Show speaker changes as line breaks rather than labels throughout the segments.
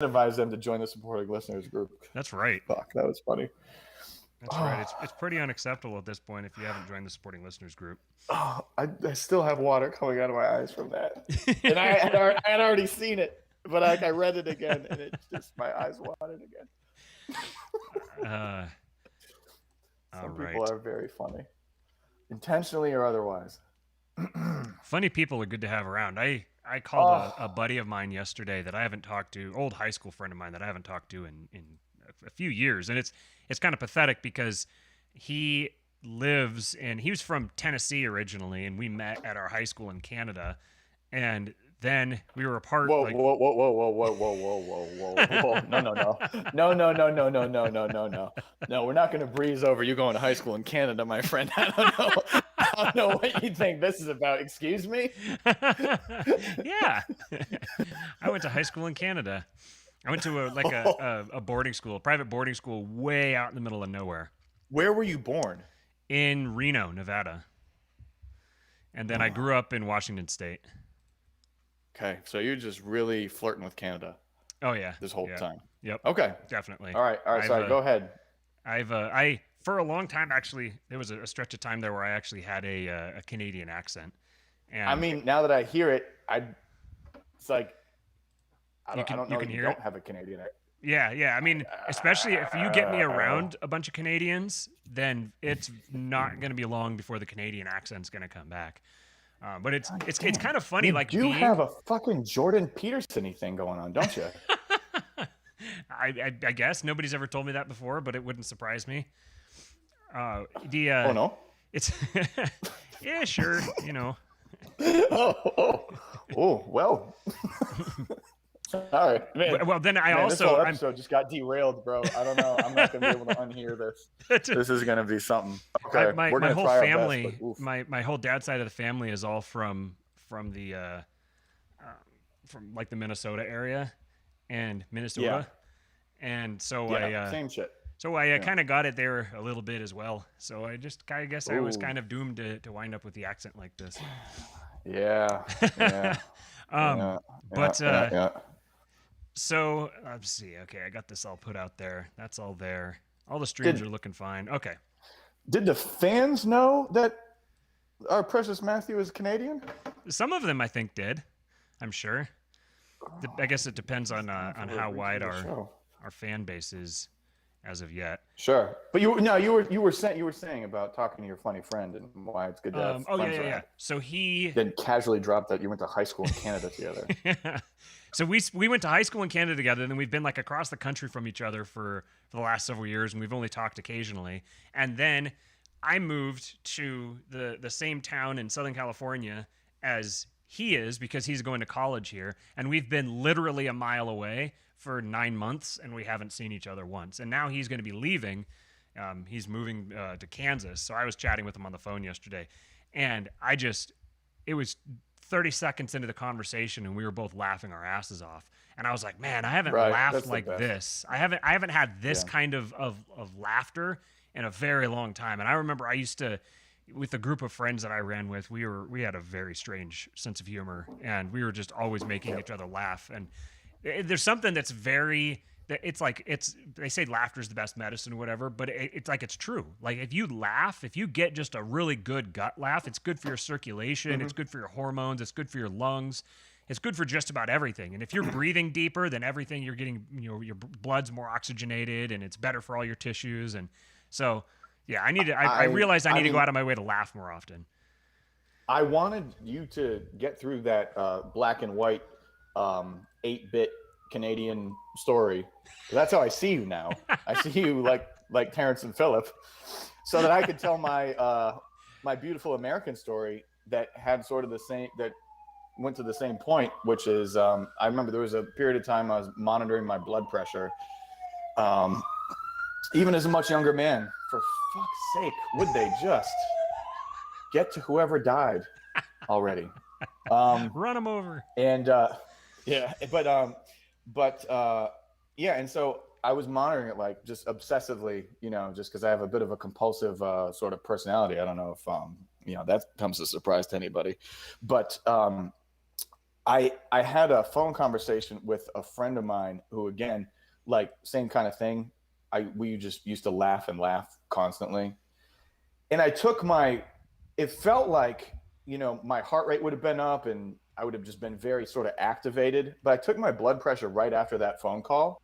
incentivize them to join the supporting listeners group.
That's right.
Fuck, that was funny.
That's right. It's pretty unacceptable at this point if you haven't joined the supporting listeners group.
Oh, I still have water coming out of my eyes from that, and I had already seen it, but I read it again, and it just my eyes watered again. Some people are very funny, intentionally or otherwise.
Funny people are good to have around. I called a buddy of mine yesterday that I haven't talked to, old high school friend of mine that I haven't talked to in a few years, and it's kind of pathetic because he was from Tennessee originally, and we met at our high school in Canada, and then we were apart.
Whoa,
like,
whoa, whoa, whoa, whoa, whoa, whoa, whoa, whoa, whoa! No! No, we're not going to breeze over you going to high school in Canada, my friend. I don't know what you think this is about. Excuse me?
Yeah, I went to high school in Canada. I went to a boarding school, a private boarding school, way out in the middle of nowhere.
Where were you born?
In Reno, Nevada. And then I grew up in Washington State.
Okay, so you're just really flirting with Canada.
Oh yeah,
this whole time.
Yep.
Okay,
definitely.
All right. Sorry, go ahead.
I for a long time actually, there was a stretch of time there where I actually had a Canadian accent. And
I mean, now that I hear it, it's like I don't know. You don't have a Canadian accent.
Yeah. I mean, especially if you get me around a bunch of Canadians, then it's not going to be long before the Canadian accent's going to come back. But it's kind of funny.
You have a fucking Jordan Peterson-y thing going on, don't you?
I guess nobody's ever told me that before, but it wouldn't surprise me.
Oh no,
it's yeah, sure, you know.
Oh well. All right, man.
Well, then
this whole episode just got derailed, bro. I don't know. I'm not gonna be able to unhear this. This is gonna be something. Okay,
my whole family, my whole dad's side of the family is all from the from like the Minnesota area and Minnesota, and so
same shit.
So I kind of got it there a little bit as well. So I guess I was kind of doomed to wind up with the accent like this.
Yeah.
So let's see. Okay, I got this all put out there. That's all there. All the streams are looking fine. Okay.
Did the fans know that our precious Matthew is Canadian?
Some of them, I think, did. I'm sure. I guess it depends on how wide our fan base is as of yet.
Sure, but you were saying about talking to your funny friend and why it's good to have friends around.
Yeah. So he
then casually dropped that you went to high school in Canada together.
So we went to high school in Canada together, and then we've been like across the country from each other for the last several years, and we've only talked occasionally. And then I moved to the same town in Southern California as he is because he's going to college here, and we've been literally a mile away for 9 months, and we haven't seen each other once. And now he's going to be leaving. He's moving to Kansas. So I was chatting with him on the phone yesterday, and it was 30 seconds into the conversation, and we were both laughing our asses off. And I was like, man, I haven't laughed like this. I haven't had this kind of laughter in a very long time. And I remember I used to, with the group of friends that I ran with, we had a very strange sense of humor, and we were just always making each other laugh. And there's something that's they say laughter is the best medicine or whatever, but it's true. Like if you get just a really good gut laugh, it's good for your circulation, it's good for your hormones, it's good for your lungs, it's good for just about everything. And if you're breathing deeper, then everything you're getting, your blood's more oxygenated, and it's better for all your tissues. And so, yeah, I realized I need to go out of my way to laugh more often.
I wanted you to get through that black and white 8-bit Canadian story. That's how I see you now. I see you like Terrence and Phillip, so that I could tell my beautiful American story that had sort of the same, that went to the same point, which is I remember there was a period of time I was monitoring my blood pressure, even as a much younger man. For fuck's sake, would they just get to whoever died already?
Run them over.
And yeah, and so I was monitoring it like just obsessively, just because I have a bit of a compulsive sort of personality. I don't know if that comes as a surprise to anybody, but I had a phone conversation with a friend of mine who, again, like same kind of thing. We just used to laugh and laugh constantly. And I took it felt like, my heart rate would have been up and I would have just been very sort of activated. But I took my blood pressure right after that phone call,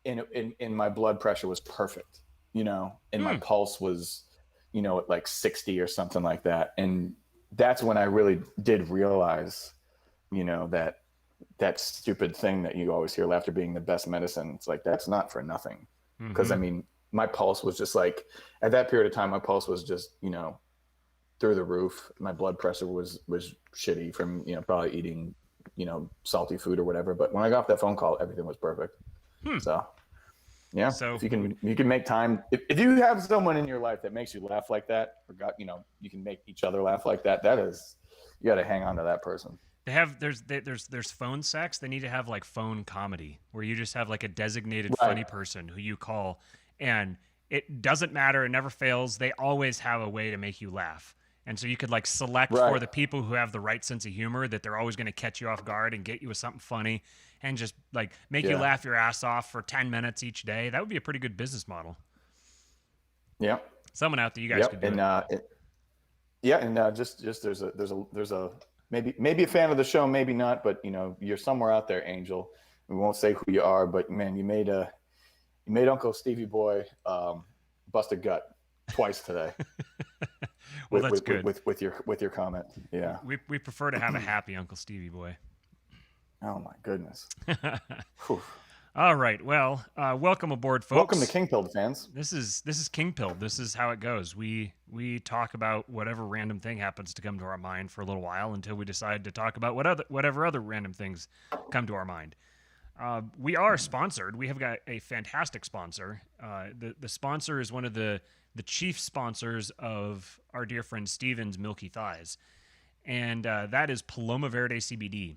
and my blood pressure was perfect, and my pulse was, at like 60 or something like that. And that's when I really did realize, that stupid thing that you always hear, laughter being the best medicine. It's like, that's not for nothing. Because I mean, my pulse was just like, at that period of time, my pulse was just, through the roof. My blood pressure was shitty from, probably eating, salty food or whatever. But when I got off that phone call, everything was perfect. So yeah,
So
if you can make time, if you have someone in your life that makes you laugh like that, or you can make each other laugh like that, you got to hang on to that person.
There's phone sex. They need to have like phone comedy where you just have like a designated funny person who you call, and it doesn't matter. It never fails. They always have a way to make you laugh. And so you could like select for the people who have the right sense of humor, that they're always going to catch you off guard and get you with something funny and just like make you laugh your ass off for 10 minutes each day. That would be a pretty good business model.
Yeah.
Someone out there, you guys could do it.
Just there's a maybe a fan of the show, maybe not, but you're somewhere out there, Angel. We won't say who you are, but man, you made Uncle Stevie Boy bust a gut twice today.
Well, that's good.
With your comment. Yeah.
We prefer to have a happy Uncle Stevie Boy.
Oh my goodness.
All right. Well, welcome aboard, folks.
Welcome to King Pilled fans.
This is King Pilled. This is how it goes. We talk about whatever random thing happens to come to our mind for a little while until we decide to talk about whatever other random things come to our mind. We are sponsored. We have got a fantastic sponsor. The sponsor is one of the chief sponsors of our dear friend Steven's Milky Thighs, and that is Paloma Verde CBD.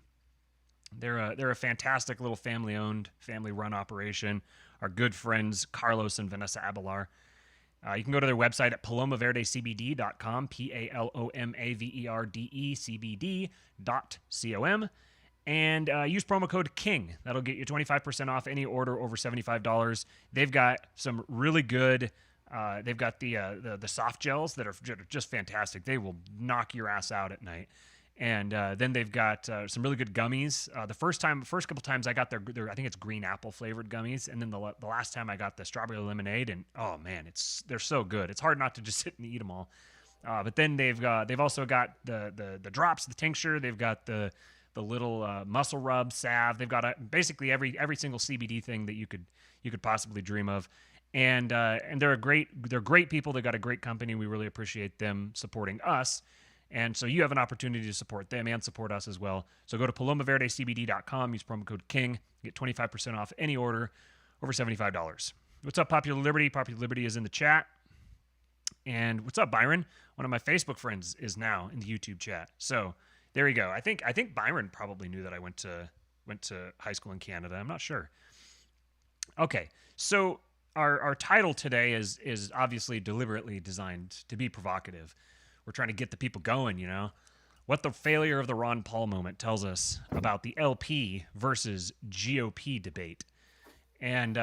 They're a fantastic little family-owned, family-run operation. Our good friends Carlos and Vanessa Abelar. You can go to their website at palomaverdecbd.com, PALOMAVERDECBD.com, and use promo code KING. That'll get you 25% off any order over $75. They've got some really good. They've got the soft gels that are just fantastic. They will knock your ass out at night. And then they've got some really good gummies. The first couple times I got their I think it's green apple flavored gummies, and then the last time I got the strawberry lemonade, and oh man, they're so good. It's hard not to just sit and eat them all. But then they've also got the drops, the tincture. They've got the little muscle rub salve. They've got basically every single CBD thing that you could possibly dream of. And they're great people. They've got a great company. We really appreciate them supporting us. And so you have an opportunity to support them and support us as well. So go to palomaverdecbd.com, use promo code KING, get 25% off any order over $75. What's up, Popular Liberty? Popular Liberty is in the chat. And what's up, Byron? One of my Facebook friends is now in the YouTube chat. So there you go. I think Byron probably knew that I went to high school in Canada. I'm not sure. Okay, so our title today is obviously deliberately designed to be provocative. We're trying to get the people going, what the failure of the Ron Paul moment tells us about the LP versus GOP debate. And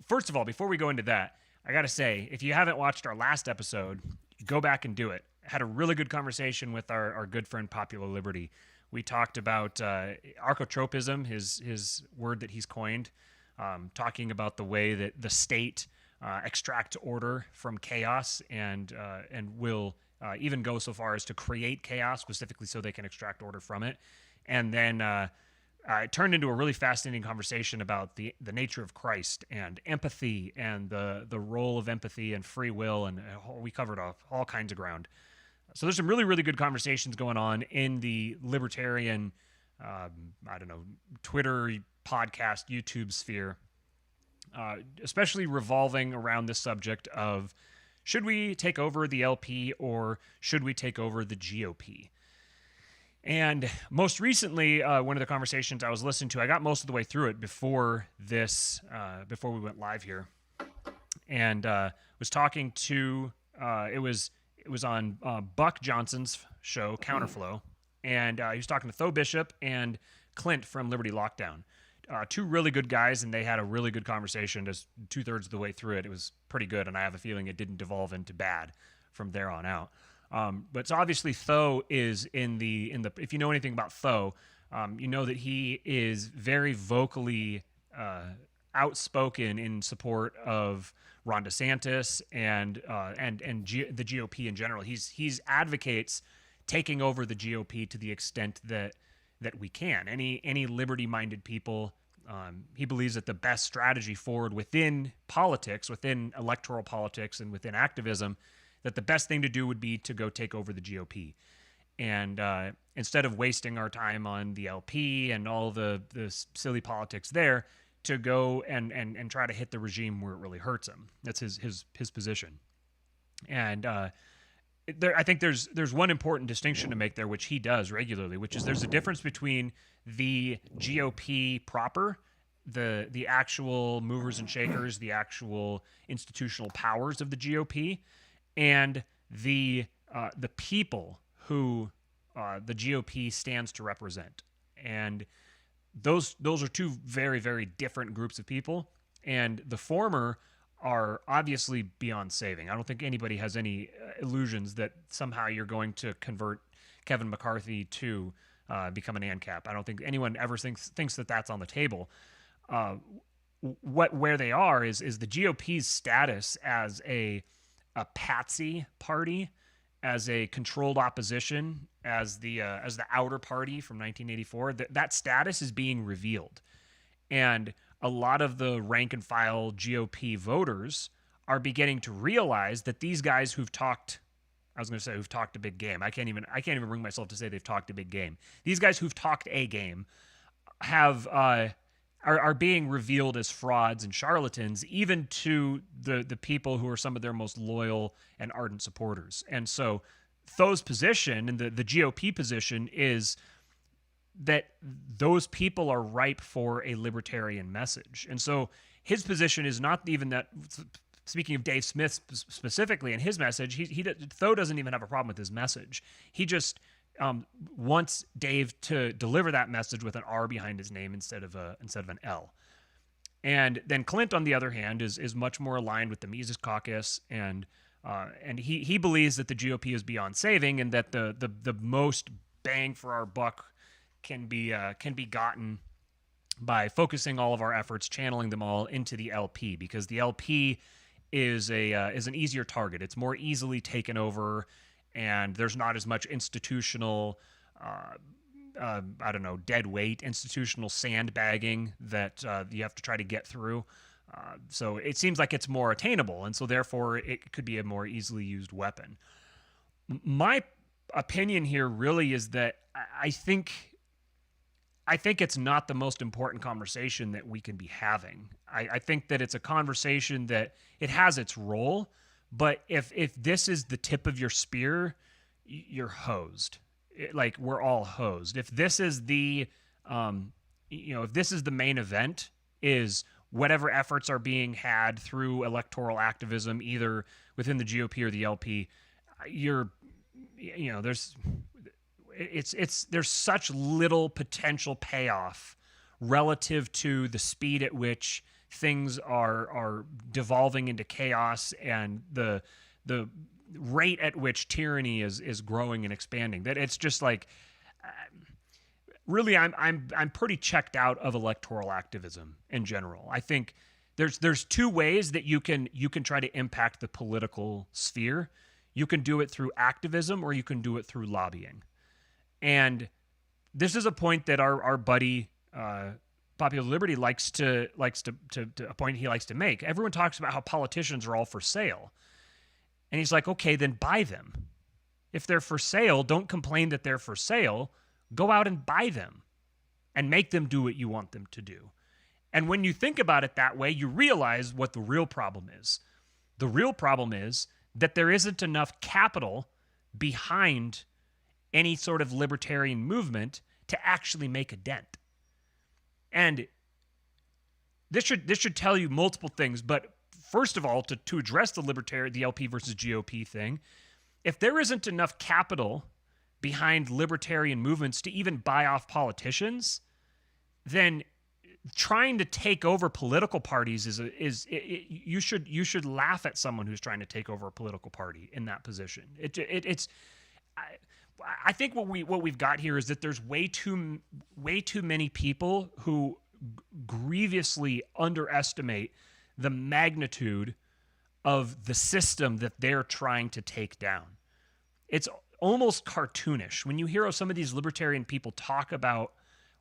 first of all, before we go into that, I got to say, if you haven't watched our last episode, go back and do it. I had a really good conversation with our good friend Popular Liberty. We talked about archotropism, his word that he's coined, talking about the way that the state extracts order from chaos and will even go so far as to create chaos specifically so they can extract order from it. And then it turned into a really fascinating conversation about the nature of Christ and empathy and the role of empathy and free will. And we covered all kinds of ground. So there's some really, really good conversations going on in the libertarian, Twitter, podcast, YouTube sphere, especially revolving around this subject of, should we take over the LP or should we take over the GOP? And most recently, one of the conversations I was listening to, I got most of the way through it before we went live here, and was talking to it was on Buck Johnson's show Counterflow, and he was talking to Tho Bishop and Clint from Liberty Lockdown. Two really good guys, and they had a really good conversation. Just 2/3 of the way through it, it was pretty good, and I have a feeling it didn't devolve into bad from there on out. But so obviously, Tho is in the. If you know anything about Tho, you know that he is very vocally outspoken in support of Ron DeSantis and the GOP in general. He's advocates taking over the GOP to the extent that we can. Any liberty-minded people. He believes that the best strategy forward within politics, within electoral politics, and within activism, that the best thing to do would be to go take over the GOP. And instead of wasting our time on the LP and all the silly politics there, to go and try to hit the regime where it really hurts him. That's his position. And I think there's one important distinction to make there, which he does regularly, which is there's a difference between the GOP proper, the actual movers and shakers, the actual institutional powers of the GOP, and the people who the GOP stands to represent. And those are two very, very different groups of people. And the former are obviously beyond saving. I don't think anybody has any illusions that somehow you're going to convert Kevin McCarthy to become an ANCAP. I don't think anyone ever thinks that that's on the table. Where they are is the GOP's status as a patsy party, as a controlled opposition, as the outer party from 1984. That status is being revealed, and a lot of the rank and file GOP voters are beginning to realize that these guys who've talked a big game. I can't even bring myself to say they've talked a big game. These guys who've talked a game have are being revealed as frauds and charlatans, even to the people who are some of their most loyal and ardent supporters. And so Tho's position and the GOP position is that those people are ripe for a libertarian message. And so his position is not even that. Speaking of Dave Smith specifically and his message, Tho doesn't even have a problem with his message. He just wants Dave to deliver that message with an R behind his name instead of an L. And then Clint, on the other hand, is much more aligned with the Mises Caucus, and he believes that the GOP is beyond saving, and that the most bang for our buck can be gotten by focusing all of our efforts, channeling them all into the LP, because the LP is an easier target. It's more easily taken over, and there's not as much institutional, dead weight, institutional sandbagging that you have to try to get through. So it seems like it's more attainable, and so therefore it could be a more easily used weapon. My opinion here really is that I think it's not the most important conversation that we can be having. I think that it's a conversation that it has its role, but if this is the tip of your spear, you're hosed. We're all hosed. If this is if this is the main event, is whatever efforts are being had through electoral activism, either within the GOP or the LP, there's such little potential payoff relative to the speed at which things are devolving into chaos and the rate at which tyranny is growing and expanding. That it's just like, really, I'm pretty checked out of electoral activism in general. I think there's two ways that you can try to impact the political sphere. You can do it through activism, or you can do it through lobbying. And this is a point that our buddy Popular Liberty likes to a point he likes to make. Everyone talks about how politicians are all for sale, and he's like, okay, then buy them. If they're for sale, don't complain that they're for sale. Go out and buy them, and make them do what you want them to do. And when you think about it that way, you realize what the real problem is. The real problem is that there isn't enough capital behind any sort of libertarian movement to actually make a dent. And this should tell you multiple things, but first of all, to address the LP versus GOP thing, if there isn't enough capital behind libertarian movements to even buy off politicians, then trying to take over political parties you should laugh at someone who's trying to take over a political party in that position. I think what we've got here is that there's way too many people who grievously underestimate the magnitude of the system that they're trying to take down. It's almost cartoonish when you hear some of these libertarian people talk about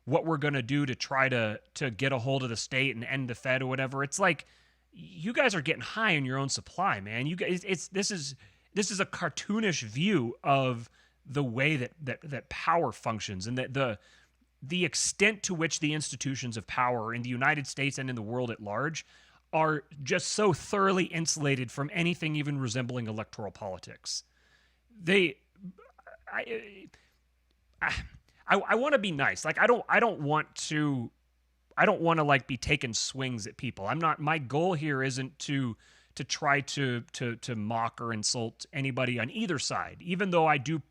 what we're going to do to try to get a hold of the state and end the Fed or whatever. It's like, you guys are getting high on your own supply, man. You guys, this is a cartoonish view of the way that power functions, and that the extent to which the institutions of power in the United States and in the world at large are just so thoroughly insulated from anything even resembling electoral politics. I want to be nice. Like, I don't want to like be taking swings at people. My goal here isn't to try to mock or insult anybody on either side, even though I do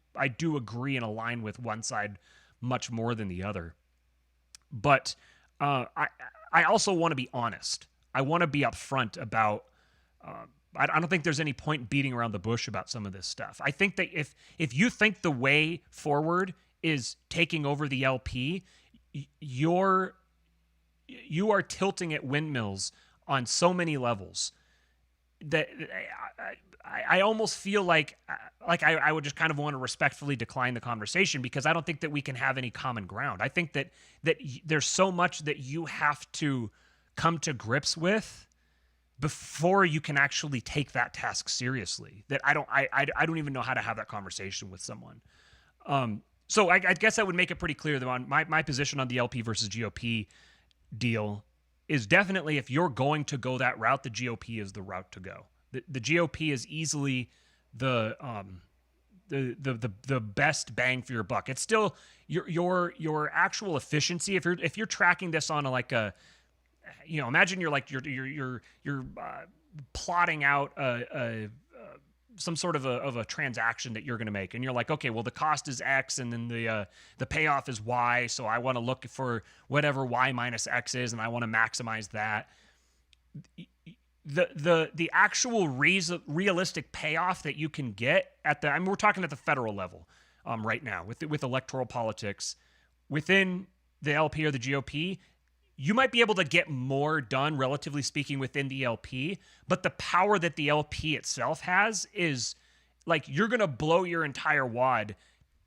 agree and align with one side much more than the other. But I also want to be honest. I want to be upfront about. I don't think there's any point beating around the bush about some of this stuff. I think that if you think the way forward is taking over the LP, you are tilting at windmills on so many levels that I almost feel like I would just kind of want to respectfully decline the conversation, because I don't think that we can have any common ground. I think that there's so much that you have to come to grips with before you can actually take that task seriously, that I don't even know how to have that conversation with someone. So I guess I would make it pretty clear that on my position on the LP versus GOP deal is definitely, if you're going to go that route, the GOP is the route to go. The GOP is easily the best bang for your buck. It's still your actual efficiency. If you're tracking this on imagine you're plotting out some sort of a transaction that you're going to make, and you're like, okay, well, the cost is X, and then the payoff is Y, so I want to look for whatever Y minus X is, and I want to maximize that. The actual realistic payoff that you can get we're talking at the federal level right now with electoral politics within the LP or the GOP. You might be able to get more done, relatively speaking, within the LP, but the power that the LP itself has is, like, you're going to blow your entire wad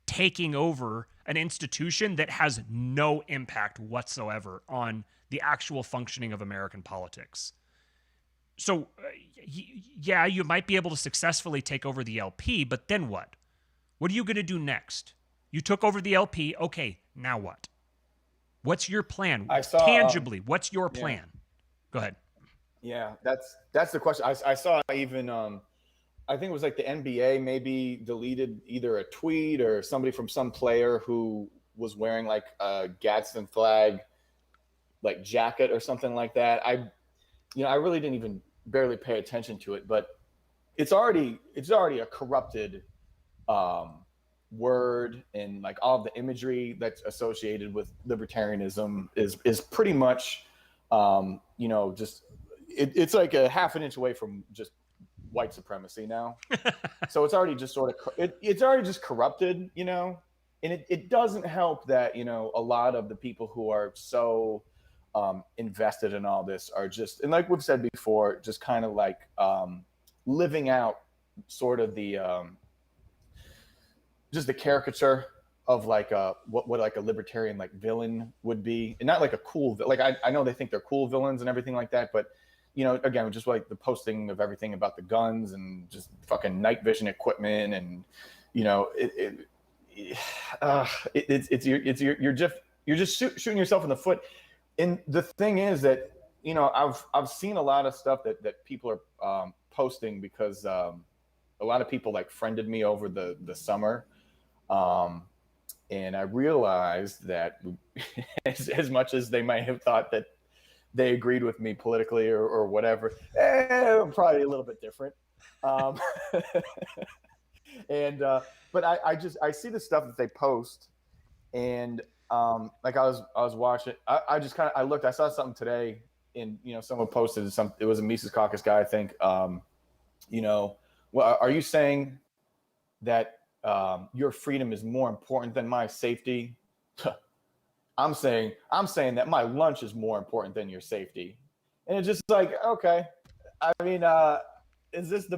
taking over an institution that has no impact whatsoever on the actual functioning of American politics. So, yeah, you might be able to successfully take over the LP, but then what? What are you going to do next? You took over the LP. Okay, now what? What's your plan? Tangibly, what's your plan? Yeah. Go ahead.
Yeah, that's the question. I saw even I think it was like the NBA maybe deleted either a tweet or somebody from some player who was wearing like a Gadsden flag like jacket or something like that. I really didn't even barely pay attention to it, but it's already a corrupted word, and like all of the imagery that's associated with libertarianism is pretty much just it's like a half an inch away from just white supremacy now. So it's already just sort of it's already just corrupted, and it doesn't help that a lot of the people who are so invested in all this are just, and like we've said before, just kind of like living out sort of the just the caricature of like what like a libertarian like villain would be, and not like a cool, like I know they think they're cool villains and everything like that, but again, just like the posting of everything about the guns and just fucking night vision equipment, and you're just shooting yourself in the foot. And the thing is that I've seen a lot of stuff that people are posting, because a lot of people like friended me over the summer. And I realized that as much as they might have thought that they agreed with me politically or whatever, probably a little bit different. But I see the stuff that they post, and Like I was watching. I just kind of I looked. I saw something today, in someone posted some. It was a Mises Caucus guy, I think. Well, are you saying that your freedom is more important than my safety? I'm saying that my lunch is more important than your safety, and it's just like, okay. I mean, is this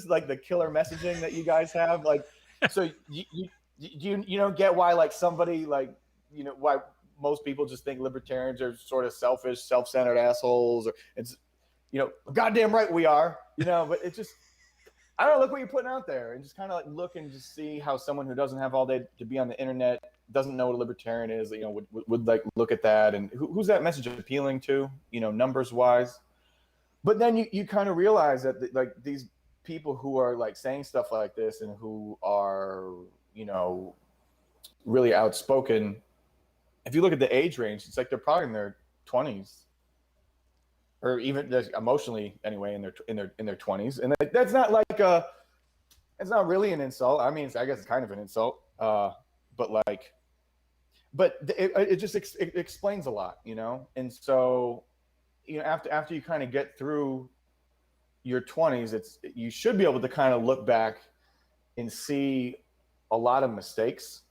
like the killer messaging that you guys have? Like, so you don't get why like somebody like why most people just think libertarians are sort of selfish, self-centered assholes, or it's goddamn right we are, but it's just I don't know, look what you're putting out there, and just kind of like look and just see how someone who doesn't have all day to be on the internet, doesn't know what a libertarian is, would like look at that, and who's that message appealing to, numbers wise. But then you kind of realize that like these people who are like saying stuff like this and who are really outspoken, if you look at the age range, it's like they're probably in their 20s, or even emotionally anyway in their 20s, and that's not like it's not really an insult. I mean, I guess it's kind of an insult, but it just it explains a lot, and so after you kind of get through your 20s, you should be able to kind of look back and see a lot of mistakes,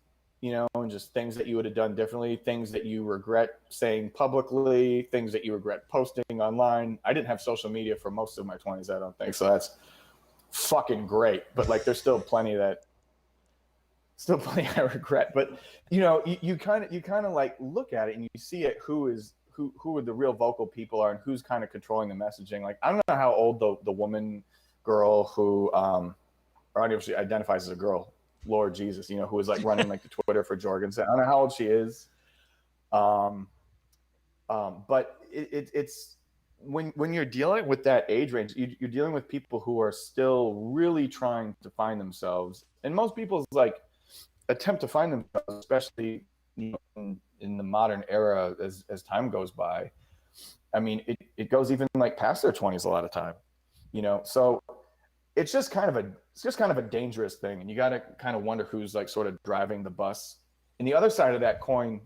and just things that you would have done differently, things that you regret saying publicly, things that you regret posting online. I didn't have social media for most of my 20s, I don't think, so that's fucking great. But like, there's still plenty I regret. But you kind of like look at it and you see it, who the real vocal people are and who's kind of controlling the messaging. Like, I don't know how old the woman girl who obviously identifies as a girl, Lord Jesus, who is like running like the Twitter for Jorgensen. I don't know how old she is. But it's when you're dealing with that age range, you're dealing with people who are still really trying to find themselves. And most people's like attempt to find themselves, especially in the modern era, as time goes by, I mean, it goes even like past their 20s a lot of time, so it's just kind of a dangerous thing, and you got to kind of wonder who's like sort of driving the bus. And the other side of that coin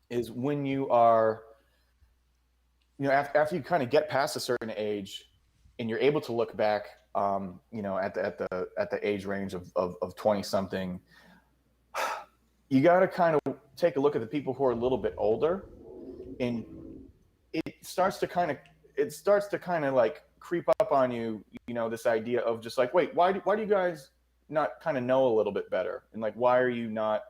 is when you are, after you kind of get past a certain age and you're able to look back, at the age range of 20 something, you got to kind of take a look at the people who are a little bit older, and it starts to kind of like creep up on you, this idea of just like, wait, why do you guys not kind of know a little bit better? And like, why are you not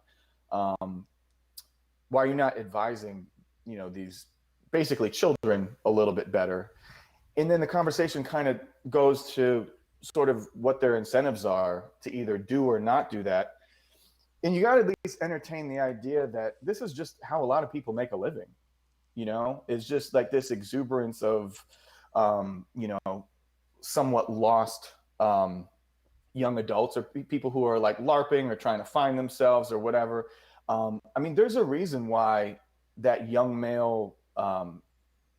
advising, these basically children a little bit better? And then the conversation kind of goes to sort of what their incentives are to either do or not do that. And you got to at least entertain the idea that this is just how a lot of people make a living. It's just like this exuberance of, somewhat lost young adults, or people who are like LARPing or trying to find themselves or whatever. I mean, there's a reason why that young male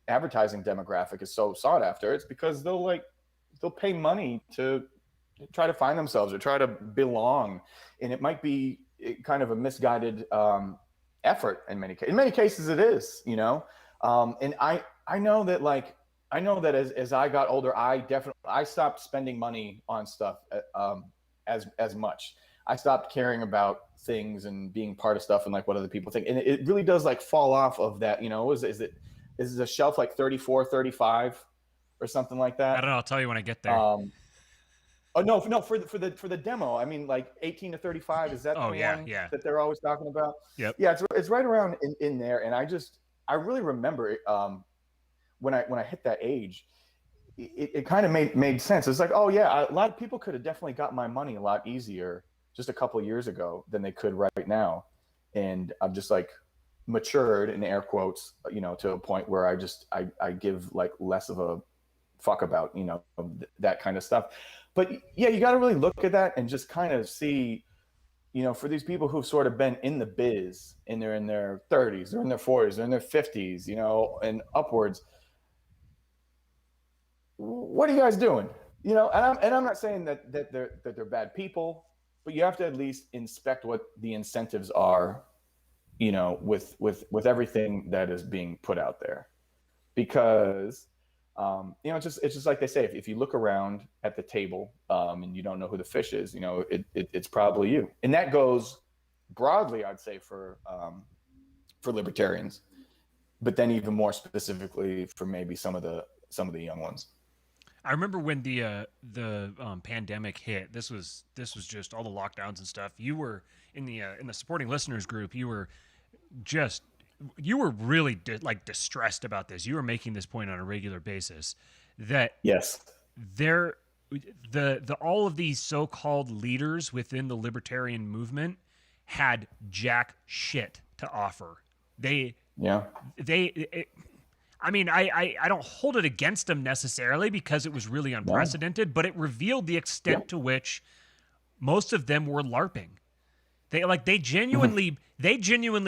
advertising demographic is so sought after. It's because they'll pay money to try to find themselves or try to belong. And it might be kind of a misguided effort in many cases. In many cases it is, and I know that as I got older, I stopped spending money on stuff as much. I stopped caring about things and being part of stuff and like what other people think. And it really does like fall off of that, is it a shelf like 34, 35 or something like that?
I don't know. I'll tell you when I get there.
Oh no, for the demo. I mean, like 18 to 35. Is that the one that they're always talking about?
Yep.
Yeah, it's right around in there. And I really remember it, when I hit that age, it kind of made sense. It's like, oh yeah, a lot of people could have definitely got my money a lot easier just a couple of years ago than they could right now. And I'm just like matured, in air quotes, to a point where I give like less of a fuck about, that kind of stuff. But yeah, you got to really look at that and just kind of see, for these people who've sort of been in the biz and they're in their 30s, they're in their 40s, they're in their 50s, and upwards. What are you guys doing? And I'm not saying that they're bad people, but you have to at least inspect what the incentives are, with everything that is being put out there, because it's just like they say, if you look around at the table and you don't know who the fish is, it's probably you. And that goes broadly, I'd say, for libertarians, but then even more specifically for maybe some of the young ones.
I remember when the pandemic hit. This was just all the lockdowns and stuff. You were in the supporting listeners group. You were really distressed about this. You were making this point on a regular basis that
yes,
the all of these so-called leaders within the libertarian movement had jack shit to offer. I don't hold it against them necessarily because it was really unprecedented, but it revealed the extent to which most of them were LARPing. They genuinely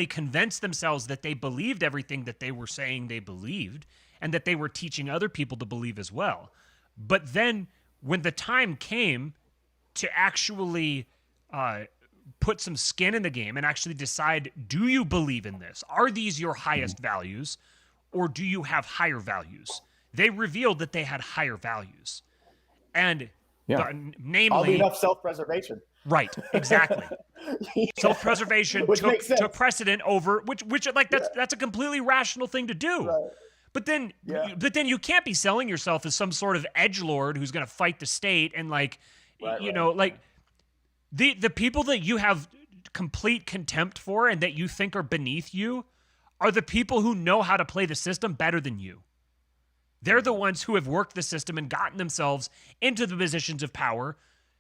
convinced themselves that they believed everything that they were saying they believed, and that they were teaching other people to believe as well. But then when the time came to actually put some skin in the game and actually decide, do you believe in this? Are these your highest values, or do you have higher values? They revealed that they had higher values. And namely,
oddly enough, self-preservation.
Right, exactly. Self-preservation took precedent over which that's a completely rational thing to do.
Right.
But then you can't be selling yourself as some sort of edgelord who's going to fight the state and the people that you have complete contempt for and that you think are beneath you are the people who know how to play the system better than you. They're the ones who have worked the system and gotten themselves into the positions of power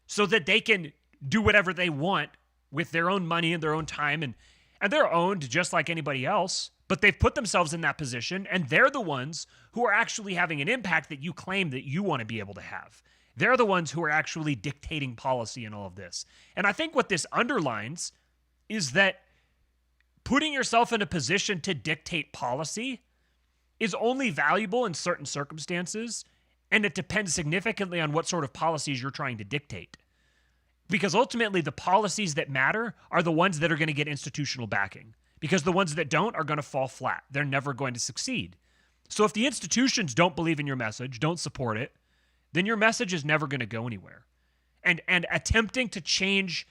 so that they can do whatever they want with their own money and their own time, and they're owned just like anybody else, but they've put themselves in that position, and they're the ones who are actually having an impact that you claim that you want to be able to have. They're the ones who are actually dictating policy and all of this. And I think what this underlines is that putting yourself in a position to dictate policy is only valuable in certain circumstances, and it depends significantly on what sort of policies you're trying to dictate. Because ultimately, the policies that matter are the ones that are going to get institutional backing. Because the ones that don't are going to fall flat. They're never going to succeed. So if the institutions don't believe in your message, don't support it, then your message is never going to go anywhere. And attempting to change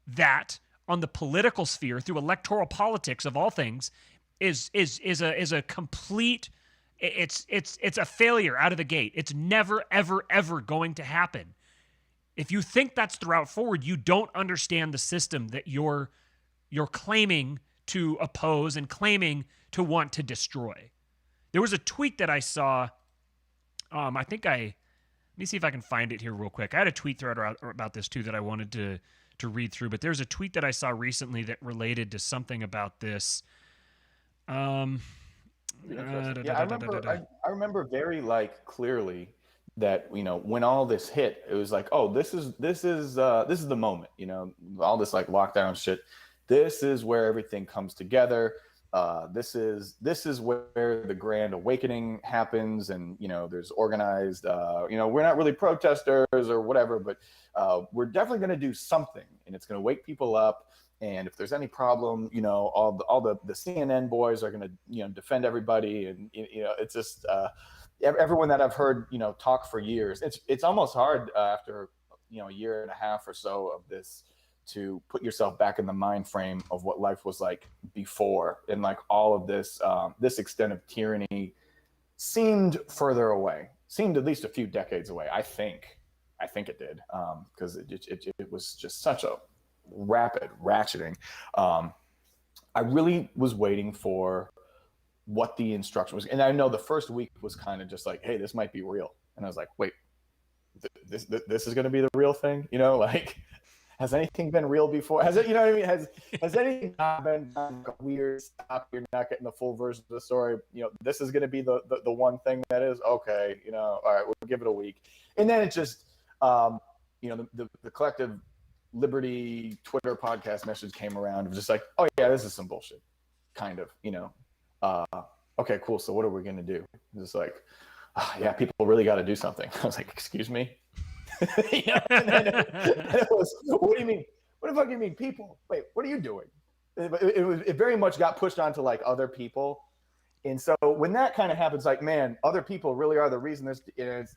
that on the political sphere through electoral politics of all things is a complete, it's a failure out of the gate. It's never, ever, ever going to happen. If you think that's the route forward, you don't understand the system that you're claiming to oppose and claiming to want to destroy. There was a tweet that I saw. Let me see if I can find it here real quick. I had a tweet thread about this too that I wanted to read through, but there's a tweet that I saw recently that related to something about this.
I remember very clearly that when all this hit, it was like, oh, this is the moment. All this lockdown shit. This is where everything comes together. This is where the grand awakening happens, and there's organized. We're not really protesters or whatever, but we're definitely going to do something, and it's going to wake people up. And if there's any problem, all the CNN boys are going to defend everybody, and it's just everyone that I've heard talk for years. It's almost hard after a year and a half or so of this to put yourself back in the mind frame of what life was like before, and all of this this extent of tyranny seemed further away, seemed at least a few decades away. I think it did, because it was just such a rapid ratcheting. I really was waiting for what the instruction was, and I know the first week was kind of just like, hey, this might be real, and I was like, wait, this is going to be the real thing, has anything been real before? Has it, what I mean? Has anything not been a weird stop? You're not getting the full version of the story. This is going to be the one thing that is okay. All right, we'll give it a week, and then it just, the collective Liberty Twitter podcast message came around. It was just like, oh yeah, this is some bullshit, kind of. Okay, cool. So what are we going to do? Just like, yeah, people really got to do something. I was like, excuse me. And it was, what do you mean? What the fuck do you mean, people? Wait, what are you doing? it very much got pushed onto like other people. And so when that kind of happens, like, man, other people really are the reason this is,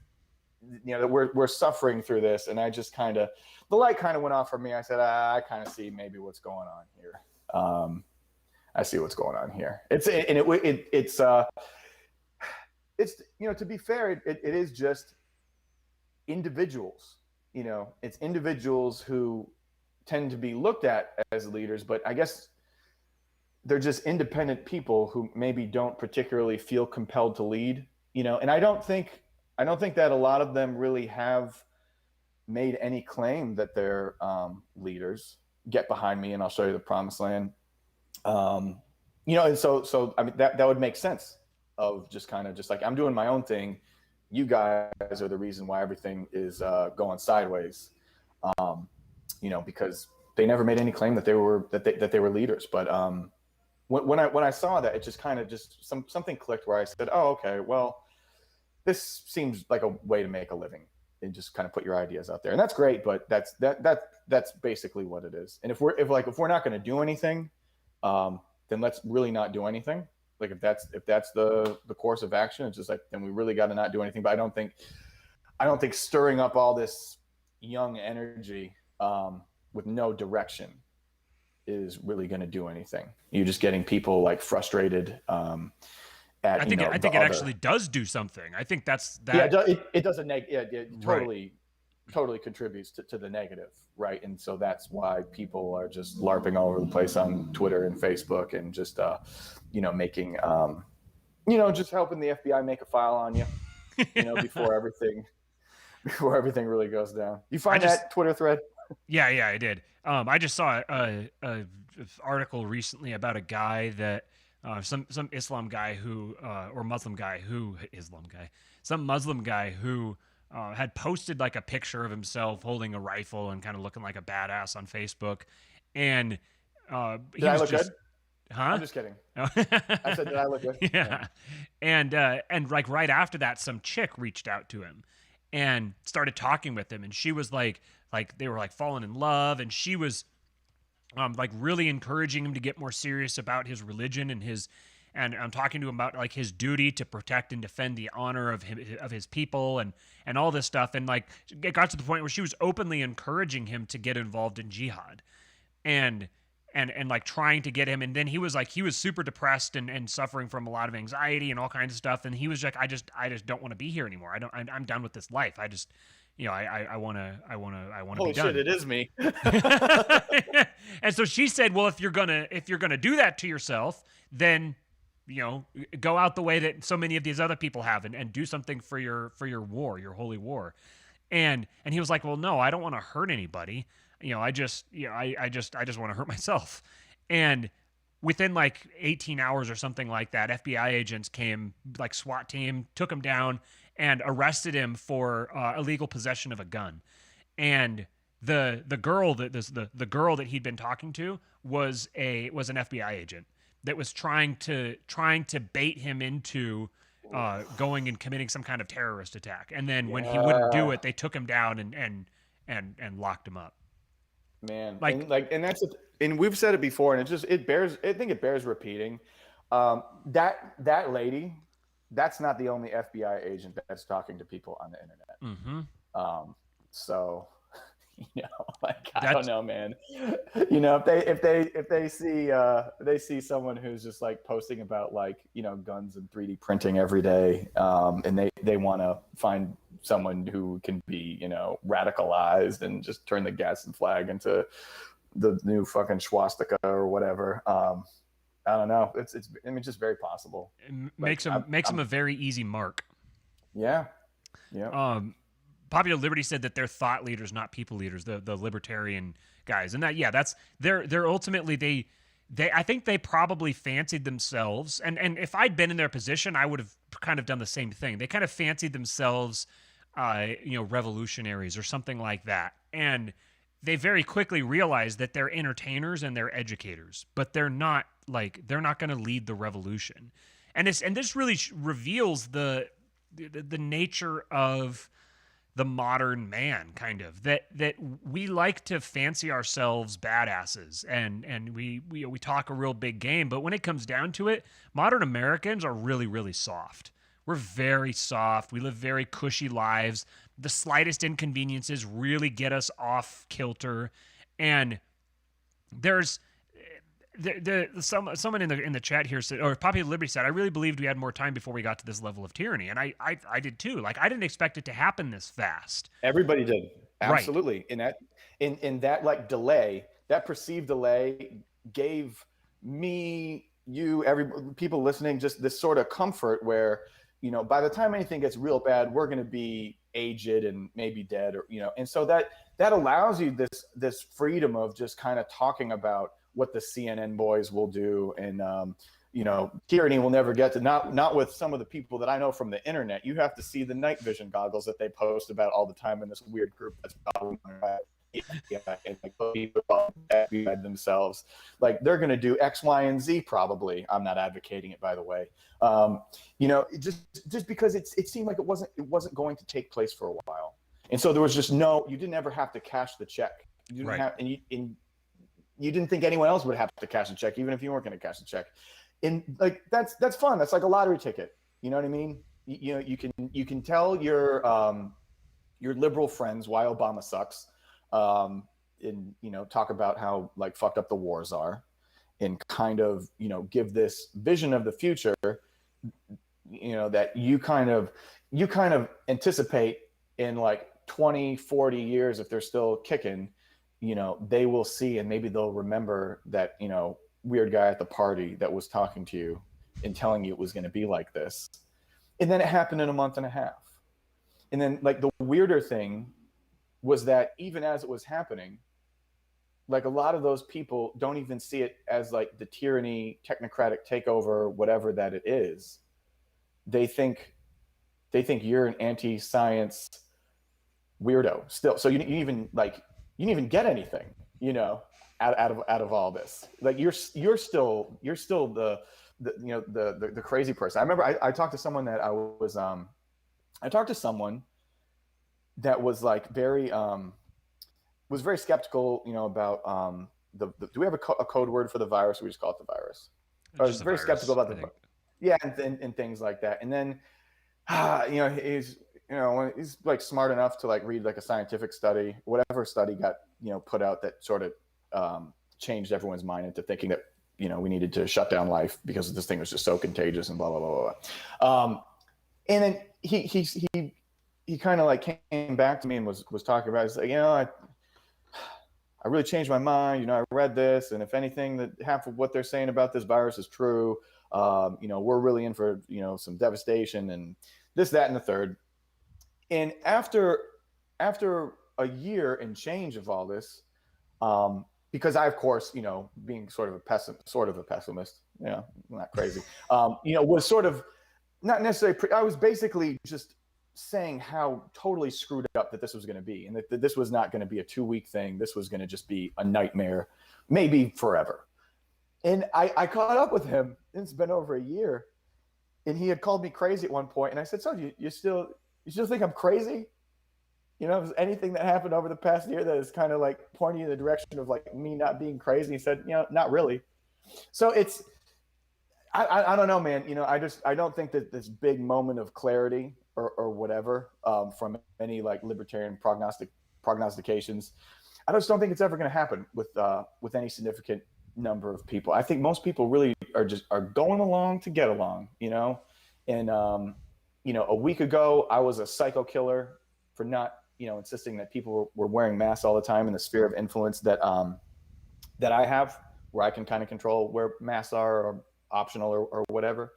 that we're suffering through this. And I just kind of, the light kind of went off for me. I said, I kind of see maybe what's going on here. I see what's going on here. It's to be fair, it is just individuals. It's individuals who tend to be looked at as leaders, but I guess they're just independent people who maybe don't particularly feel compelled to lead. And I don't think that a lot of them really have made any claim that they're leaders. Get behind me and I'll show you the promised land. And so I mean that would make sense of just kind of just like, I'm doing my own thing. You guys are the reason why everything is going sideways. Because they never made any claim that they were leaders. But when I saw that, it just kind of just something clicked where I said, oh, okay, well, this seems like a way to make a living and just kind of put your ideas out there. And that's great, but that's basically what it is. And if we're not going to do anything, then let's really not do anything. Like if that's the course of action, it's just like, then we really got to not do anything. But I don't think stirring up all this young energy with no direction is really going to do anything. You're just getting people like frustrated. I think
it actually does do something. I think that.
Yeah, it does totally contributes to the negative, right? And so that's why people are just LARPing all over the place on Twitter and Facebook and just making just helping the FBI make a file on you, before everything really goes down. You find that Twitter thread?
Yeah, I did. I just saw a article recently about a guy that some Islam guy who or Muslim guy who some Muslim guy who had posted like a picture of himself holding a rifle and kind of looking like a badass on Facebook, and
Did I look good?
Huh?
I'm just kidding. I said, did I look good?
Yeah. And like right after that, some chick reached out to him and started talking with him, and she was like they were like falling in love, and she was like really encouraging him to get more serious about his religion and I'm talking to him about like his duty to protect and defend the honor of his people and all this stuff. And like it got to the point where she was openly encouraging him to get involved in jihad and like trying to get him. And then he was super depressed and suffering from a lot of anxiety and all kinds of stuff. And he was like, I just don't want to be here anymore. I'm done with this life. I just, I want to be done.
Shit, it is me.
And so she said, well, if you're gonna do that to yourself, then go out the way that so many of these other people have and do something for your war, your holy war. And he was like, well, no, I don't want to hurt anybody. I just want to hurt myself. And within like 18 hours or something like that, FBI agents came, like SWAT team, took him down and arrested him for illegal possession of a gun. And the girl that he'd been talking to was an FBI agent that was trying to bait him into going and committing some kind of terrorist attack. And then when he wouldn't do it, they took him down and locked him up.
Man, and that's and we've said it before, and I think it bears repeating. That lady, that's not the only FBI agent that's talking to people on the internet.
Mm-hmm.
So, I don't know, man. If they see someone who's just like posting about like guns and 3D printing every day, and they want to find someone who can be radicalized and just turn the Gadsden flag into the new fucking swastika or whatever. I don't know. It's just very possible.
It makes him a very easy mark.
Yeah.
Popular Liberty said that they're thought leaders, not people leaders, the Libertarian guys. And they're ultimately they I think they probably fancied themselves, and if I'd been in their position, I would have kind of done the same thing. They kind of fancied themselves revolutionaries or something like that. And they very quickly realized that they're entertainers and they're educators, but they're not going to lead the revolution. And this really reveals the nature of the modern man, kind of, that we like to fancy ourselves badasses, and we talk a real big game, but when it comes down to it, modern Americans are really, really soft. We're very soft. We live very cushy lives. The slightest inconveniences really get us off kilter. And there's someone in the chat here said, or Popular Liberty said, I really believed we had more time before we got to this level of tyranny, and I did too. Like, I didn't expect it to happen this fast.
Everybody did.
Right.
Absolutely. In that like delay, that perceived delay gave me, you, every people listening, just this sort of comfort where, you know, by the time anything gets real bad, we're going to be aged and maybe dead, or, you know, and so that allows you this freedom of just kind of talking about what the CNN boys will do. And, you know, tyranny will never get to, not with some of the people that I know from the internet. You have to see the night vision goggles that they post about all the time in this weird group that's and like themselves. Like, they're going to do X, Y, and Z probably. I'm not advocating it, by the way. You know, just because it seemed like it wasn't going to take place for a while. And so there was just you didn't ever have to cash the check. You didn't have, and you didn't think anyone else would have to cash a check, even if you weren't going to cash a check. And like, that's fun. That's like a lottery ticket. You know what I mean? You know, you can tell your liberal friends why Obama sucks, and, you know, talk about how like fucked up the wars are, and kind of, you know, give this vision of the future, you know, that you kind of anticipate in like 20, 40 years, if they're still kicking, you know, they will see, and maybe they'll remember that, you know, weird guy at the party that was talking to you and telling you it was going to be like this. And then it happened in a month and a half. And then like the weirder thing was that even as it was happening, like a lot of those people don't even see it as like the tyranny, technocratic takeover, whatever that it is. They think you're an anti-science weirdo still. So you didn't even get anything, you know, out of all this. Like you're still the you know, the crazy person. I remember I talked to someone that that was like very was very skeptical, you know, about do we have a code word for the virus, or we just call it the virus? I was very skeptical about and things like that. And then you know, he's like smart enough to like read like a scientific study, whatever study got, you know, put out that sort of changed everyone's mind into thinking that, you know, we needed to shut down life because this thing was just so contagious and blah blah blah blah. And then he kind of like came back to me and was talking about it. He's like, you know, I really changed my mind. You know, I read this, and if anything, that half of what they're saying about this virus is true. You know, we're really in for, you know, some devastation and this, that, and the third. And after a year and change of all this, because I, of course, you know, being sort of a pessimist, you know, not crazy, you know, was sort of not necessarily. I was basically just saying how totally screwed up that this was going to be, and that this was not going to be a 2-week thing. This was going to just be a nightmare, maybe forever. And I caught up with him. It's been over a year, and he had called me crazy at one point. And I said, "So you still think I'm crazy? You know, if there's anything that happened over the past year that is kind of like pointing in the direction of like me not being crazy?" He said, "You know, not really." So it's, I don't know, man. You know, I don't think that this big moment of clarity or whatever from any like libertarian prognostications, I just don't think it's ever going to happen with any significant number of people. I think most people really are going along to get along, you know. And you know, a week ago I was a psycho killer for not, you know, insisting that people were wearing masks all the time in the sphere of influence that I have, where I can kind of control where masks are, or optional, or whatever.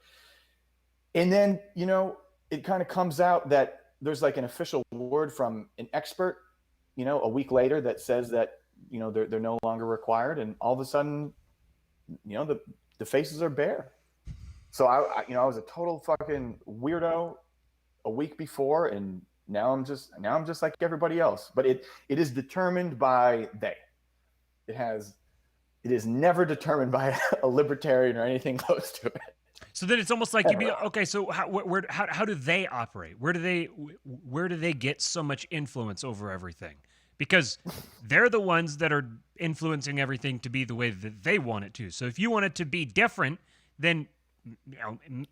And then, you know, it kind of comes out that there's like an official word from an expert, you know, a week later that says that, you know, they're no longer required, and all of a sudden, you know, the faces are bare. So I you know, I was a total fucking weirdo a week before, and now I'm just like everybody else. But it is determined by they. It is never determined by a libertarian or anything close to it.
So then it's almost like you'd be okay. So how do they operate? Where do they get so much influence over everything? Because they're the ones that are influencing everything to be the way that they want it to. So if you want it to be different, then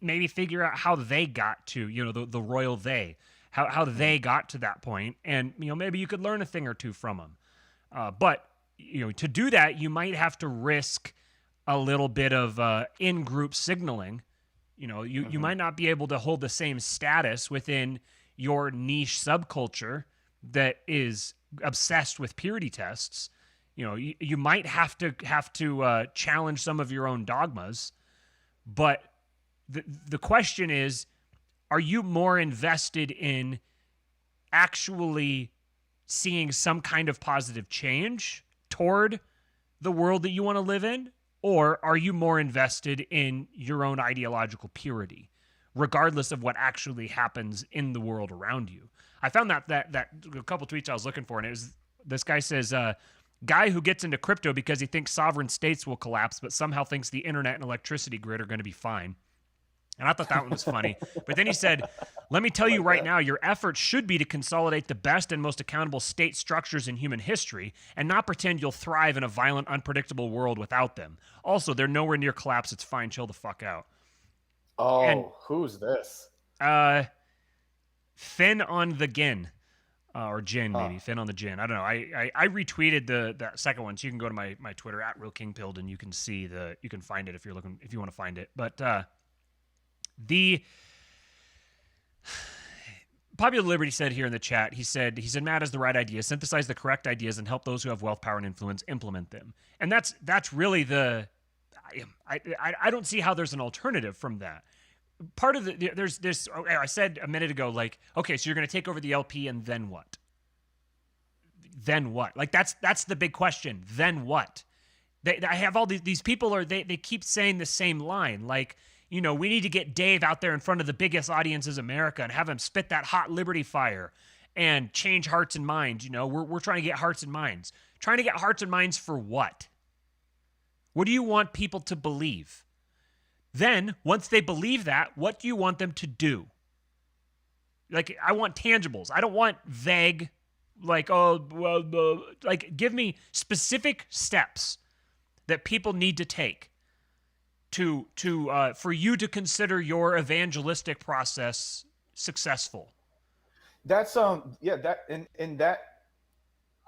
maybe figure out how they got to the royal they, how they got to that point, and maybe you could learn a thing or two from them. But to do that, you might have to risk a little bit of in-group signaling. You might not be able to hold the same status within your niche subculture that is obsessed with purity tests. You might have to challenge some of your own dogmas. But the question is, are you more invested in actually seeing some kind of positive change toward the world that you want to live in? Or are you more invested in your own ideological purity, regardless of what actually happens in the world around you? I found that a couple tweets I was looking for, and it was this guy says, guy who gets into crypto because he thinks sovereign states will collapse, but somehow thinks the internet and electricity grid are going to be fine. And I thought that one was funny. But then he said, let me tell you right now, your efforts should be to consolidate the best and most accountable state structures in human history and not pretend you'll thrive in a violent, unpredictable world without them. Also, they're nowhere near collapse. It's fine. Chill the fuck out.
Oh, and, who's this?
Finn on the Gin. Or Gin, maybe. Finn on the Gin. I don't know. I retweeted that second one, so you can go to my Twitter at RealKingPilled, and you can see you can find it if you want to find it. But the Popular Liberty said here in the chat, he said Matt has the right idea, synthesize the correct ideas, and help those who have wealth, power, and influence implement them. And that's really I don't see how there's an alternative from that. Part of there's this. Okay, I said a minute ago, like, okay, so you're going to take over the LP, and then what? Then what? Like that's the big question. Then what? I have all these people they keep saying the same line, like, we need to get Dave out there in front of the biggest audiences in America and have him spit that hot liberty fire and change hearts and minds. We're trying to get hearts and minds. Trying to get hearts and minds for what? What do you want people to believe? Then, once they believe that, what do you want them to do? Like, I want tangibles. I don't want vague, like, like, give me specific steps that people need to take for you to consider your evangelistic process successful.
That's that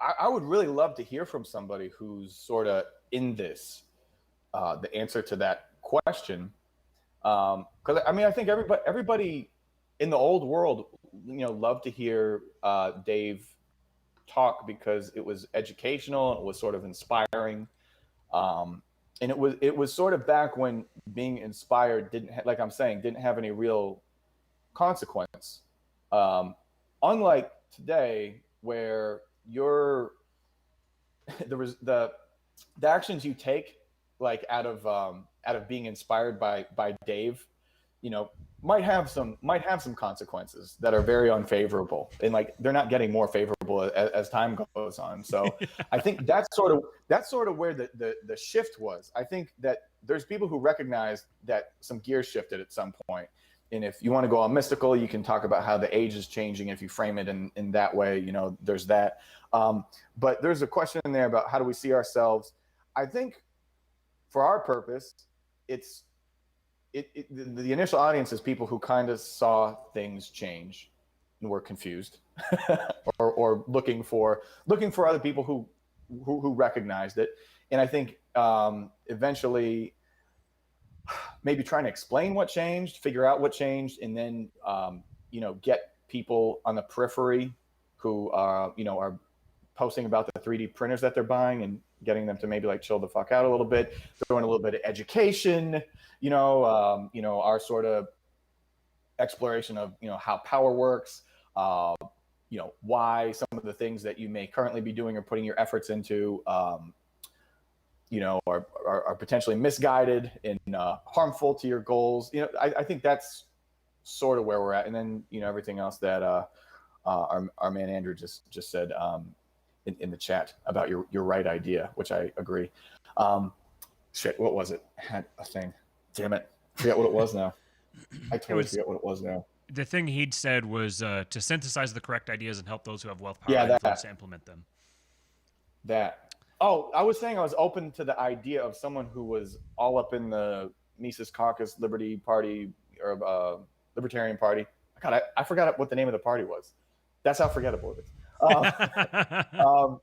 I would really love to hear from somebody who's sort of in this, the answer to that question. Because I think everybody in the old world, loved to hear Dave talk because it was educational and it was sort of inspiring. And it was sort of back when being inspired didn't have any real consequence. Unlike today, where the actions you take, like out of being inspired by Dave, might have some consequences that are very unfavorable, and like they're not getting more favorable as time goes on. So I think that's sort of where the shift was. I think that there's people who recognize that some gears shifted at some point. And if you want to go all mystical, you can talk about how the age is changing. If you frame it in that way, there's that. But there's a question in there about how do we see ourselves. I think for our purpose, the initial audience is people who kind of saw things change and were confused, or looking for other people who recognized it. And I think eventually, maybe trying to explain what changed, figure out what changed, and then get people on the periphery who are posting about the 3D printers that they're buying and getting them to maybe like chill the fuck out a little bit, throwing a little bit of education, our sort of exploration of, how power works, why some of the things that you may currently be doing or putting your efforts into, are potentially misguided and harmful to your goals. I think that's sort of where we're at. And then, everything else that our man Andrew just said in the chat about your right idea, which I agree. Shit, what was it? I had a thing. Damn it. Forget what it was now. I
It
totally
was
forget what it was now.
the thing he'd said was to synthesize the correct ideas and help those who have wealth, power,
Yeah,
and influence
that.
to implement them.
That. Oh, I was saying I was open to the idea of someone who was all up in the Mises Caucus Liberty Party or Libertarian Party. God, I forgot what the name of the party was. That's how forgettable it is. Um,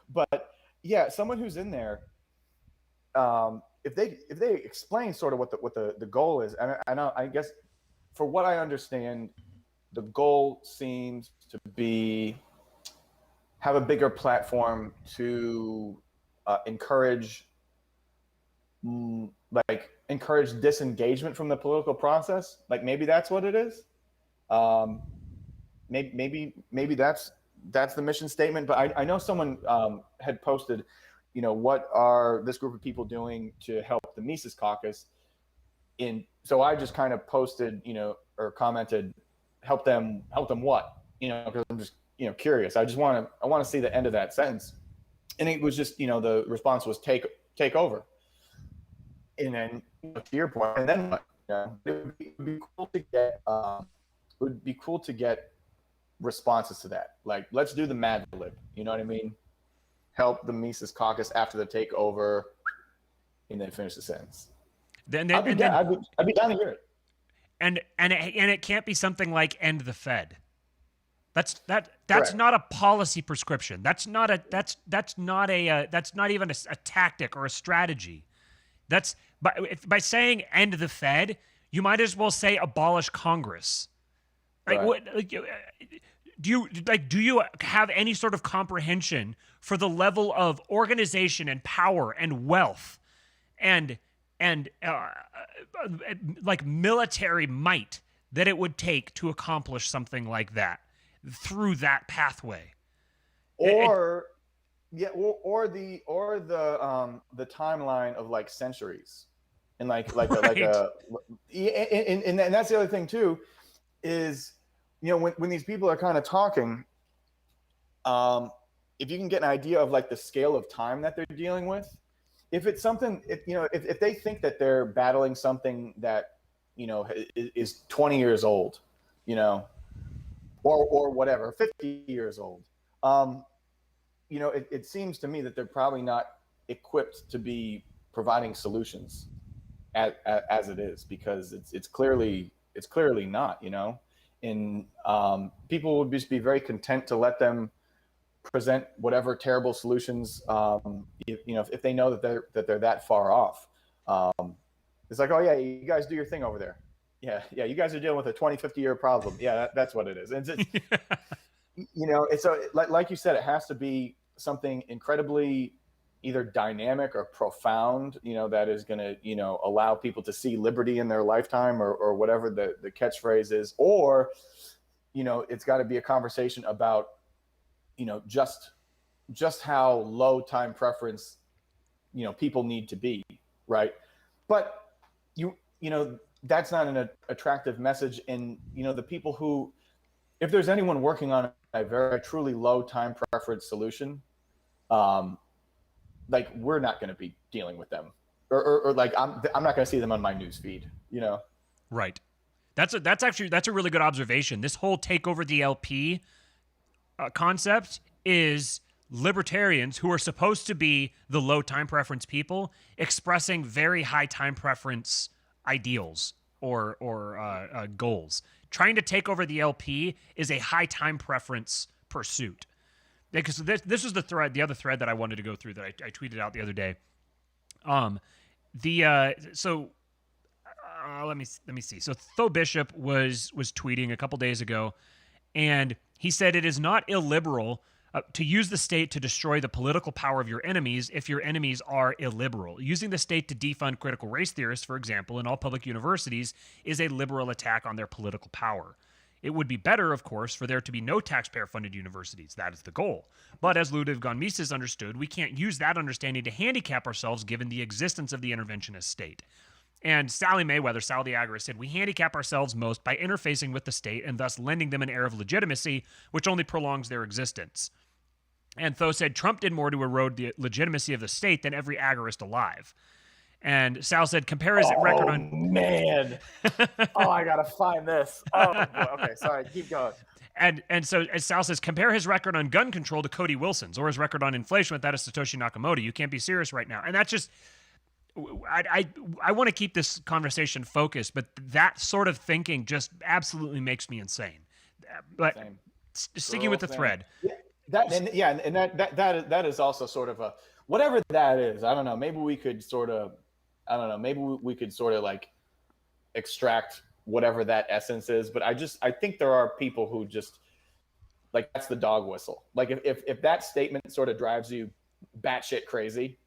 but yeah, someone who's in there, if they explain sort of what the goal is, and I guess for what I understand, the goal seems to be have a bigger platform to encourage encourage disengagement from the political process. Like maybe that's what it is. Um, maybe that's the mission statement. But I know someone had posted, what are this group of people doing to help the Mises Caucus? So I just kind of posted, or commented, help them what? Because I'm just curious. I want to see the end of that sentence, and it was just the response was take over, and then to your point, and then what? It would be cool to get responses to that. Like, let's do the Mad Lib. You know what I mean? Help the Mises Caucus after the takeover, and then finish the sentence. I'd be down to hear it.
And it can't be something like end the Fed. That's
Correct.
not a policy prescription. That's not even a tactic or a strategy. That's by saying end the Fed, you might as well say abolish Congress. Like,
Right.
what? Like, do you have any sort of comprehension for the level of organization and power and wealth and like military might that it would take to accomplish something like that through that pathway?
Or the timeline of like centuries, and like
Right.
and that's the other thing too, is when these people are kind of talking, if you can get an idea of like the scale of time that they're dealing with, if it's something, if they think that they're battling something that is 20 years old, or whatever, 50 years old, it seems to me that they're probably not equipped to be providing solutions as it is, because it's clearly not, and people would just be very content to let them present whatever terrible solutions, if they know that they're that far off. It's like, oh yeah, you guys do your thing over there. Yeah, you guys are dealing with a 20-50 year problem. Yeah, that's what it is. And it's like you said, it has to be something incredibly either dynamic or profound, that is going to, allow people to see liberty in their lifetime, or whatever the catchphrase is, or, it's got to be a conversation about, just how low time preference, people need to be, right? But that's not an attractive message. And, the people who, if there's anyone working on a very truly low time preference solution, like, we're not going to be dealing with them, or like I'm not going to see them on my news feed,
Right. That's a really good observation. This whole take over the LP concept is libertarians, who are supposed to be the low time preference people, expressing very high time preference ideals or goals. Trying to take over the LP is a high time preference pursuit. Because this was the other thread that I wanted to go through that I tweeted out the other day. Let me see. So Tho Bishop was tweeting a couple days ago, and he said it is not illiberal to use the state to destroy the political power of your enemies if your enemies are illiberal. Using the state to defund critical race theorists, for example, in all public universities is a liberal attack on their political power. It would be better, of course, for there to be no taxpayer-funded universities. That is the goal. But as Ludwig von Mises understood, we can't use that understanding to handicap ourselves given the existence of the interventionist state. And Sally the Agorist, said, we handicap ourselves most by interfacing with the state and thus lending them an air of legitimacy, which only prolongs their existence. And Tho said, Trump did more to erode the legitimacy of the state than every agorist alive. And Sal said, compare his record on.
Man. Oh, I gotta find this. Oh boy. Okay, sorry. Keep going.
And so as Sal says, compare his record on gun control to Cody Wilson's, or his record on inflation with that of Satoshi Nakamoto. You can't be serious right now. And that's just, I want to keep this conversation focused, but that sort of thinking just absolutely makes me insane. But sticking with the thread.
Yeah, and that is also sort of a, whatever that is. I don't know. Maybe we could sort of, maybe we could sort of like extract whatever that essence is. But I think there are people who just like, that's the dog whistle. Like if that statement sort of drives you batshit crazy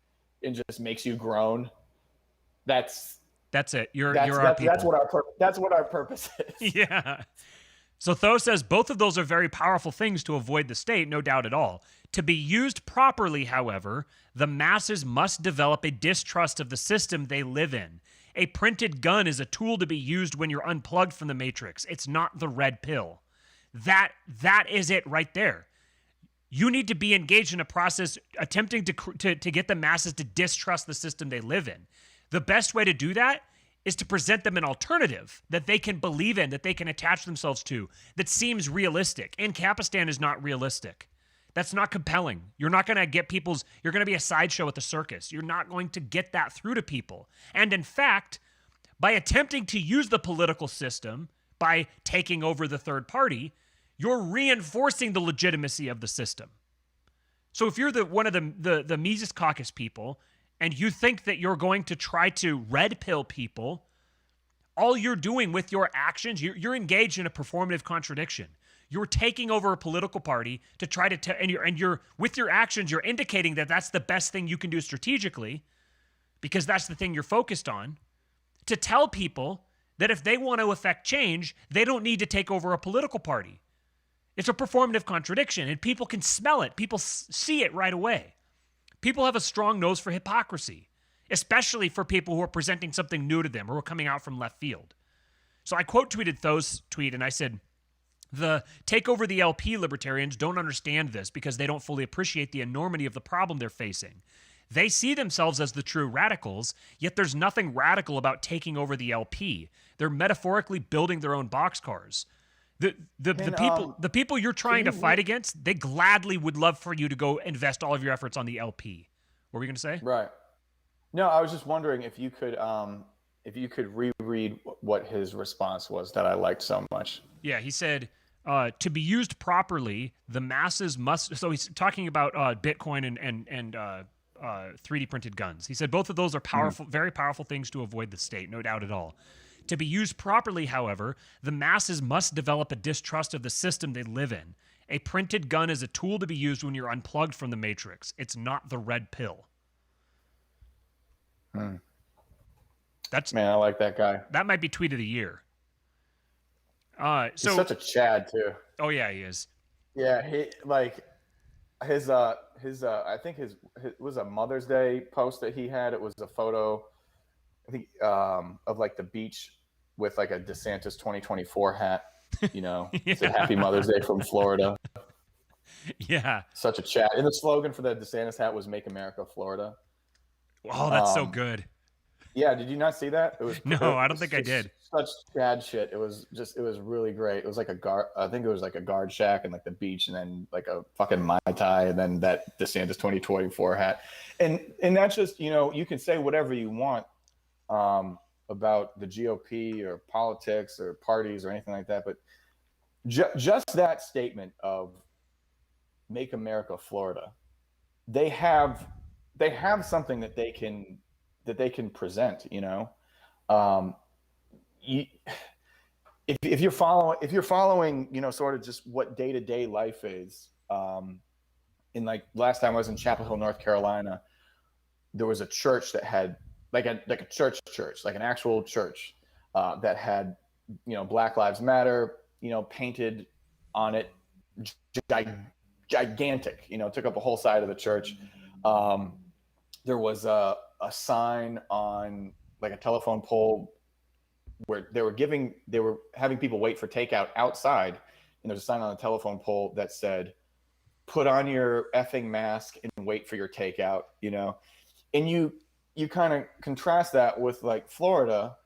and just makes you groan, that's it. You're our people. That's what our purpose is.
Yeah. So Tho says both of those are very powerful things to avoid the state, no doubt at all. To be used properly, however, the masses must develop a distrust of the system they live in. A printed gun is a tool to be used when you're unplugged from the matrix. It's not the red pill. That is it right there. You need to be engaged in a process attempting to get the masses to distrust the system they live in. The best way to do that is to present them an alternative that they can believe in, that they can attach themselves to, that seems realistic. Ancapistan is not realistic. That's not compelling. You're not going to get you're going to be a sideshow at the circus. You're not going to get that through to people. And in fact, by attempting to use the political system, by taking over the third party, you're reinforcing the legitimacy of the system. So if you're one of the Mises Caucus people, and you think that you're going to try to red pill people, all you're doing with your actions, you're engaged in a performative contradiction. You're taking over a political party to try to, and you're with your actions, you're indicating that that's the best thing you can do strategically, because that's the thing you're focused on, to tell people that if they want to affect change, they don't need to take over a political party. It's a performative contradiction, and people can smell it. People see it right away. People have a strong nose for hypocrisy, especially for people who are presenting something new to them or who are coming out from left field. So I quote tweeted Tho's tweet, and I said, the take over the LP libertarians don't understand this because they don't fully appreciate the enormity of the problem they're facing. They see themselves as the true radicals, yet there's nothing radical about taking over the LP. They're metaphorically building their own boxcars. The people you're trying to fight against, they gladly would love for you to go invest all of your efforts on the LP. What were we going to say?
Right. No, I was just wondering if you could reread what his response was that I liked so much.
Yeah, he said, to be used properly, the masses must. So he's talking about Bitcoin and 3D printed guns. He said both of those are powerful, very powerful things to avoid the state, no doubt at all. To be used properly, however, the masses must develop a distrust of the system they live in. A printed gun is a tool to be used when you're unplugged from the matrix. It's not the red pill.
Man, I like that guy.
That might be tweet of the year.
He's such a Chad too.
Oh yeah, he is.
Yeah, he like his I think his was a Mother's Day post that he had. It was a photo, I think, of like the beach with like a DeSantis 2024 hat. You know,
Yeah.
It's a Happy Mother's Day from Florida.
Yeah.
Such a chat. And the slogan for the DeSantis hat was "Make America Florida."
Oh, that's so good.
Yeah, did you not see that?
I don't think I did.
Such Chad shit. It was really great. It was like I think it was like a guard shack and like the beach, and then like a fucking Mai Tai, and then that DeSantis 2024 hat. And that's just, you can say whatever you want about the GOP or politics or parties or anything like that, but just that statement of "Make America Florida," they have something that they can present. If you're following, sort of just what day-to-day life is. In like last time I was in Chapel Hill, North Carolina, there was a church that had like a church, like an actual church that had, Black Lives Matter, painted on it, gigantic, took up a whole side of the church. There was a sign on like a telephone pole where they were having people wait for takeout outside, and there's a sign on the telephone pole that said, "Put on your effing mask and wait for your takeout," and you kind of contrast that with like Florida,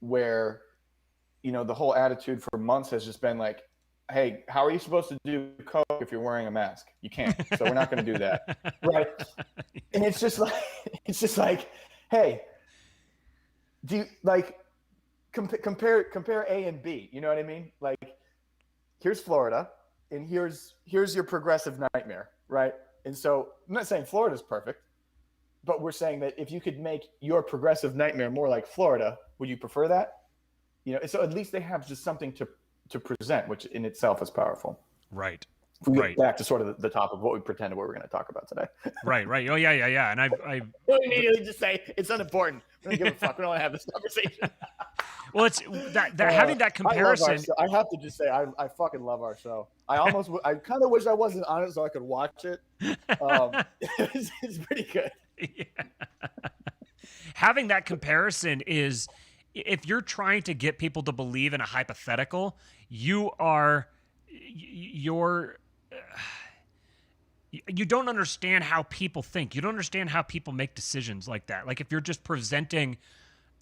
where, the whole attitude for months has just been like, hey, how are you supposed to do coke if you're wearing a mask? You can't. So we're not going to do that. Right. And it's just like, hey, do you like compare A and B? You know what I mean? Like, here's Florida, and here's your progressive nightmare, right? And so I'm not saying Florida's perfect, but we're saying that if you could make your progressive nightmare more like Florida, would you prefer that? So at least they have just something to present, which in itself is powerful.
Right.
If we get back to sort of the top of what we pretended we were going to talk about today.
Right. Oh yeah. And I
immediately just say it's unimportant. We don't give a fuck. We don't want to have this conversation.
Well, it's that having that comparison.
I have to just say I fucking love our show. I kind of wish I wasn't on it so I could watch it. It's pretty good.
Yeah. Having that comparison is, if you're trying to get people to believe in a hypothetical, you don't understand how people think. You don't understand how people make decisions like that. Like, if you're just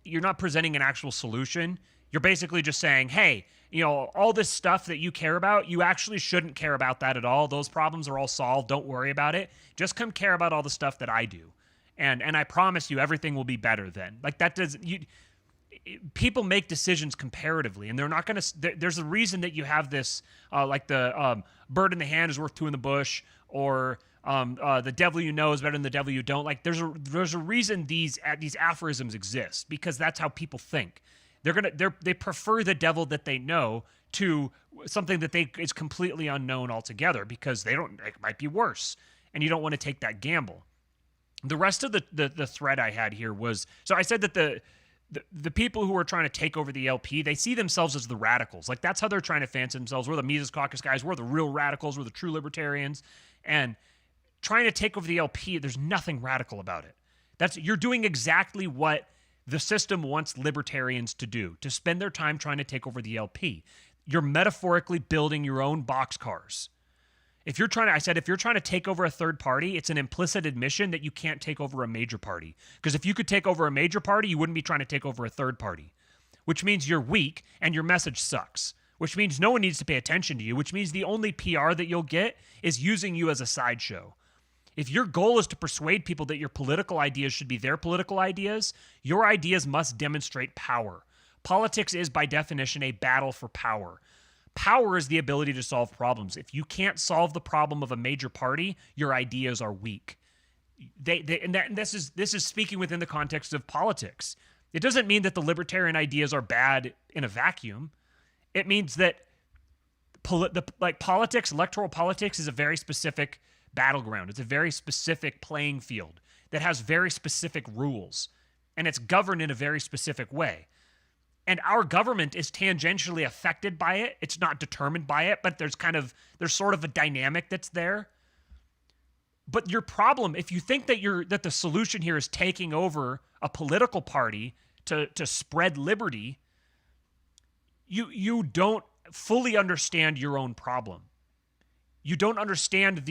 you're not presenting an actual solution. You're basically just saying, hey, all this stuff that you care about, you actually shouldn't care about that at all. Those problems are all solved. Don't worry about it. Just come care about all the stuff that I do. And I promise you everything will be better then. Like, that people make decisions comparatively, and they're not going to. There's a reason that you have this, like the bird in the hand is worth two in the bush, or the devil you know is better than the devil you don't. Like, there's a reason these aphorisms exist, because that's how people think. They prefer the devil that they know to something that is completely unknown altogether, because it might be worse, and you don't want to take that gamble. The rest of the thread I had here was, so I said that the people who are trying to take over the LP, they see themselves as the radicals. Like, that's how they're trying to fancy themselves. We're the Mises Caucus guys. We're the real radicals. We're the true libertarians. And trying to take over the LP, there's nothing radical about it. You're doing exactly what the system wants libertarians to do, to spend their time trying to take over the LP. You're metaphorically building your own boxcars. If you're trying to take over a third party, it's an implicit admission that you can't take over a major party. Because if you could take over a major party, you wouldn't be trying to take over a third party, which means you're weak and your message sucks, which means no one needs to pay attention to you, which means the only PR that you'll get is using you as a sideshow. If your goal is to persuade people that your political ideas should be their political ideas, your ideas must demonstrate power. Politics is, by definition, a battle for power. Power is the ability to solve problems. If you can't solve the problem of a major party, your ideas are weak. This is speaking within the context of politics. It doesn't mean that the libertarian ideas are bad in a vacuum. It means that politics, electoral politics, is a very specific battleground. It's a very specific playing field that has very specific rules, and it's governed in a very specific way. And our government is tangentially affected by it. It's not determined by it, but there's sort of a dynamic that's there. But your problem, if you think that the solution here is taking over a political party to spread liberty, you don't fully understand your own problem. You don't understand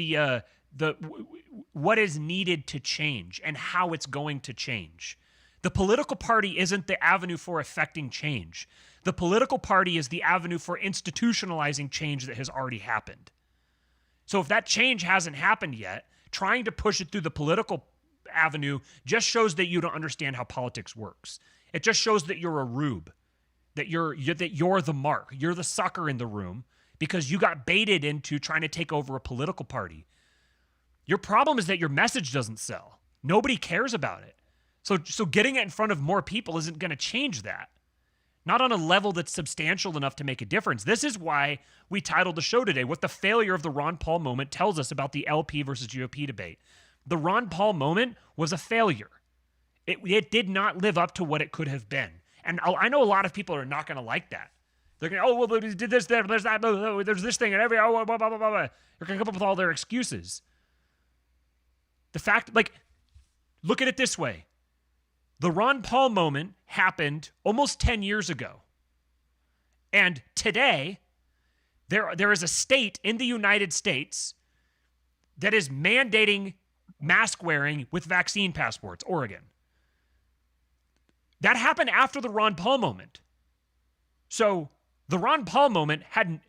what is needed to change and how it's going to change. The political party isn't the avenue for effecting change. The political party is the avenue for institutionalizing change that has already happened. So if that change hasn't happened yet, trying to push it through the political avenue just shows that you don't understand how politics works. It just shows that you're a rube, that you're the mark. You're the sucker in the room because you got baited into trying to take over a political party. Your problem is that your message doesn't sell. Nobody cares about it. So getting it in front of more people isn't going to change that. Not on a level that's substantial enough to make a difference. This is why we titled the show today, What the Failure of the Ron Paul Moment Tells Us About the LP versus GOP Debate. The Ron Paul moment was a failure. It did not live up to what it could have been. And I know a lot of people are not going to like that. They're going, oh, well, they did this, there's that, there's this thing, and every, blah, blah, blah, blah, blah. They're going to come up with all their excuses. The fact, look at it this way. The Ron Paul moment happened almost 10 years ago. And today, there is a state in the United States that is mandating mask wearing with vaccine passports, Oregon. That happened after the Ron Paul moment. So the Ron Paul moment hadn't,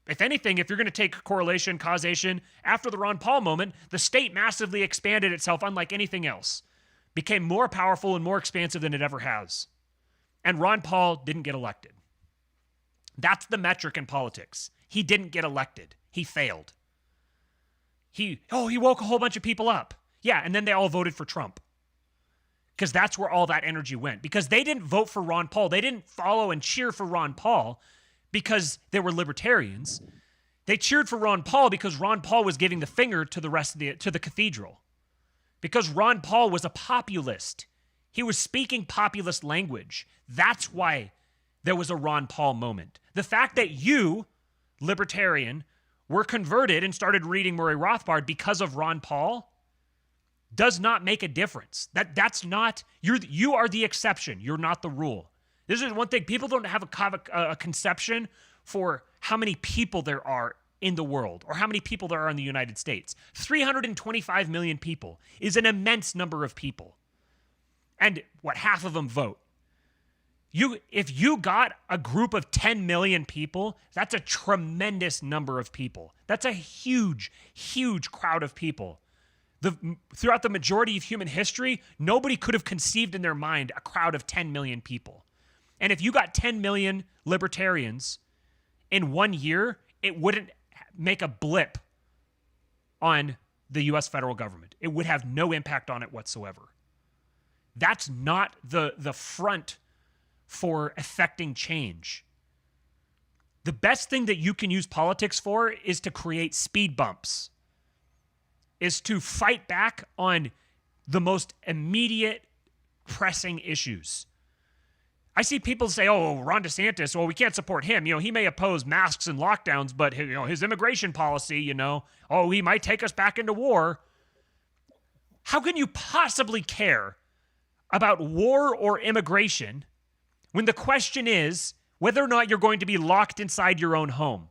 if anything, if you're going to take correlation, causation, after the Ron Paul moment, the state massively expanded itself unlike anything else, became more powerful and more expansive than it ever has. And Ron Paul didn't get elected. That's the metric in politics. He didn't get elected. He failed. He woke a whole bunch of people up. Yeah, and then they all voted for Trump. Because that's where all that energy went. Because they didn't vote for Ron Paul. They didn't follow and cheer for Ron Paul because they were libertarians. They cheered for Ron Paul because Ron Paul was giving the finger to the rest of to the cathedral. Because Ron Paul was a populist. He was speaking populist language. That's why there was a Ron Paul moment. The fact that you, libertarian, were converted and started reading Murray Rothbard because of Ron Paul does not make a difference. That's not, you are the exception. You're not the rule. This is one thing. People don't have a conception for how many people there are in the world or how many people there are in the United States. 325 million people is an immense number of people. And half of them vote. If you got a group of 10 million people, that's a tremendous number of people. That's a huge, huge crowd of people. Throughout the majority of human history, nobody could have conceived in their mind a crowd of 10 million people. And if you got 10 million libertarians in 1 year, it wouldn't make a blip on the U.S. federal government. It would have no impact on it whatsoever. That's not the front for effecting change. The best thing that you can use politics for is to create speed bumps, is to fight back on the most immediate pressing issues. I see people say, oh, Ron DeSantis, well, we can't support him. He may oppose masks and lockdowns, but his immigration policy, he might take us back into war. How can you possibly care about war or immigration when the question is whether or not you're going to be locked inside your own home?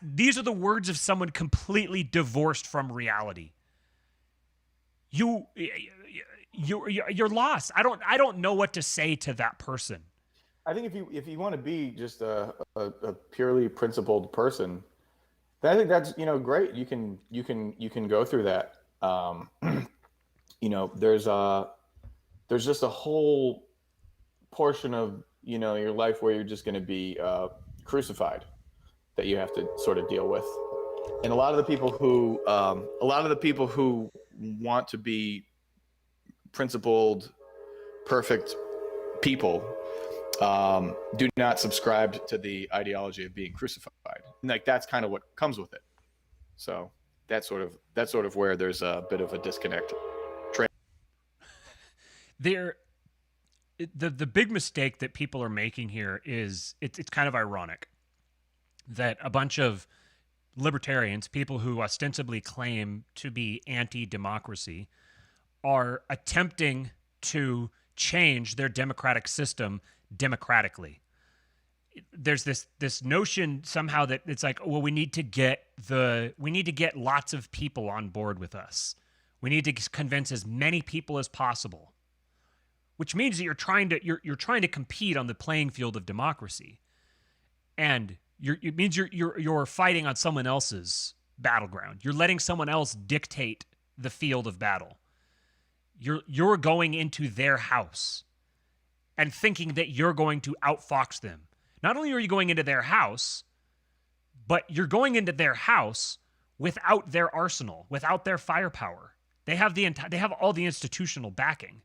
These are the words of someone completely divorced from reality. You're lost. I don't know what to say to that person.
I think if you want to be just a purely principled person, then I think that's great. You can go through that. There's just a whole portion of your life where you're just going to be crucified that you have to sort of deal with. And a lot of the people who want to be principled, perfect people do not subscribe to the ideology of being crucified. And that's kind of what comes with it. So that's sort of where there's a bit of a disconnect.
The big mistake that people are making here is it's kind of ironic that a bunch of libertarians, people who ostensibly claim to be anti-democracy, are attempting to change their democratic system democratically. There's this notion somehow that it's like, well, we need to get lots of people on board with us. We need to convince as many people as possible, which means that you're trying to compete on the playing field of democracy, and it means you're fighting on someone else's battleground. You're letting someone else dictate the field of battle. You're going into their house and thinking that you're going to outfox them. Not only are you going into their house, but you're going into their house without their arsenal, without their firepower. They have all the institutional backing.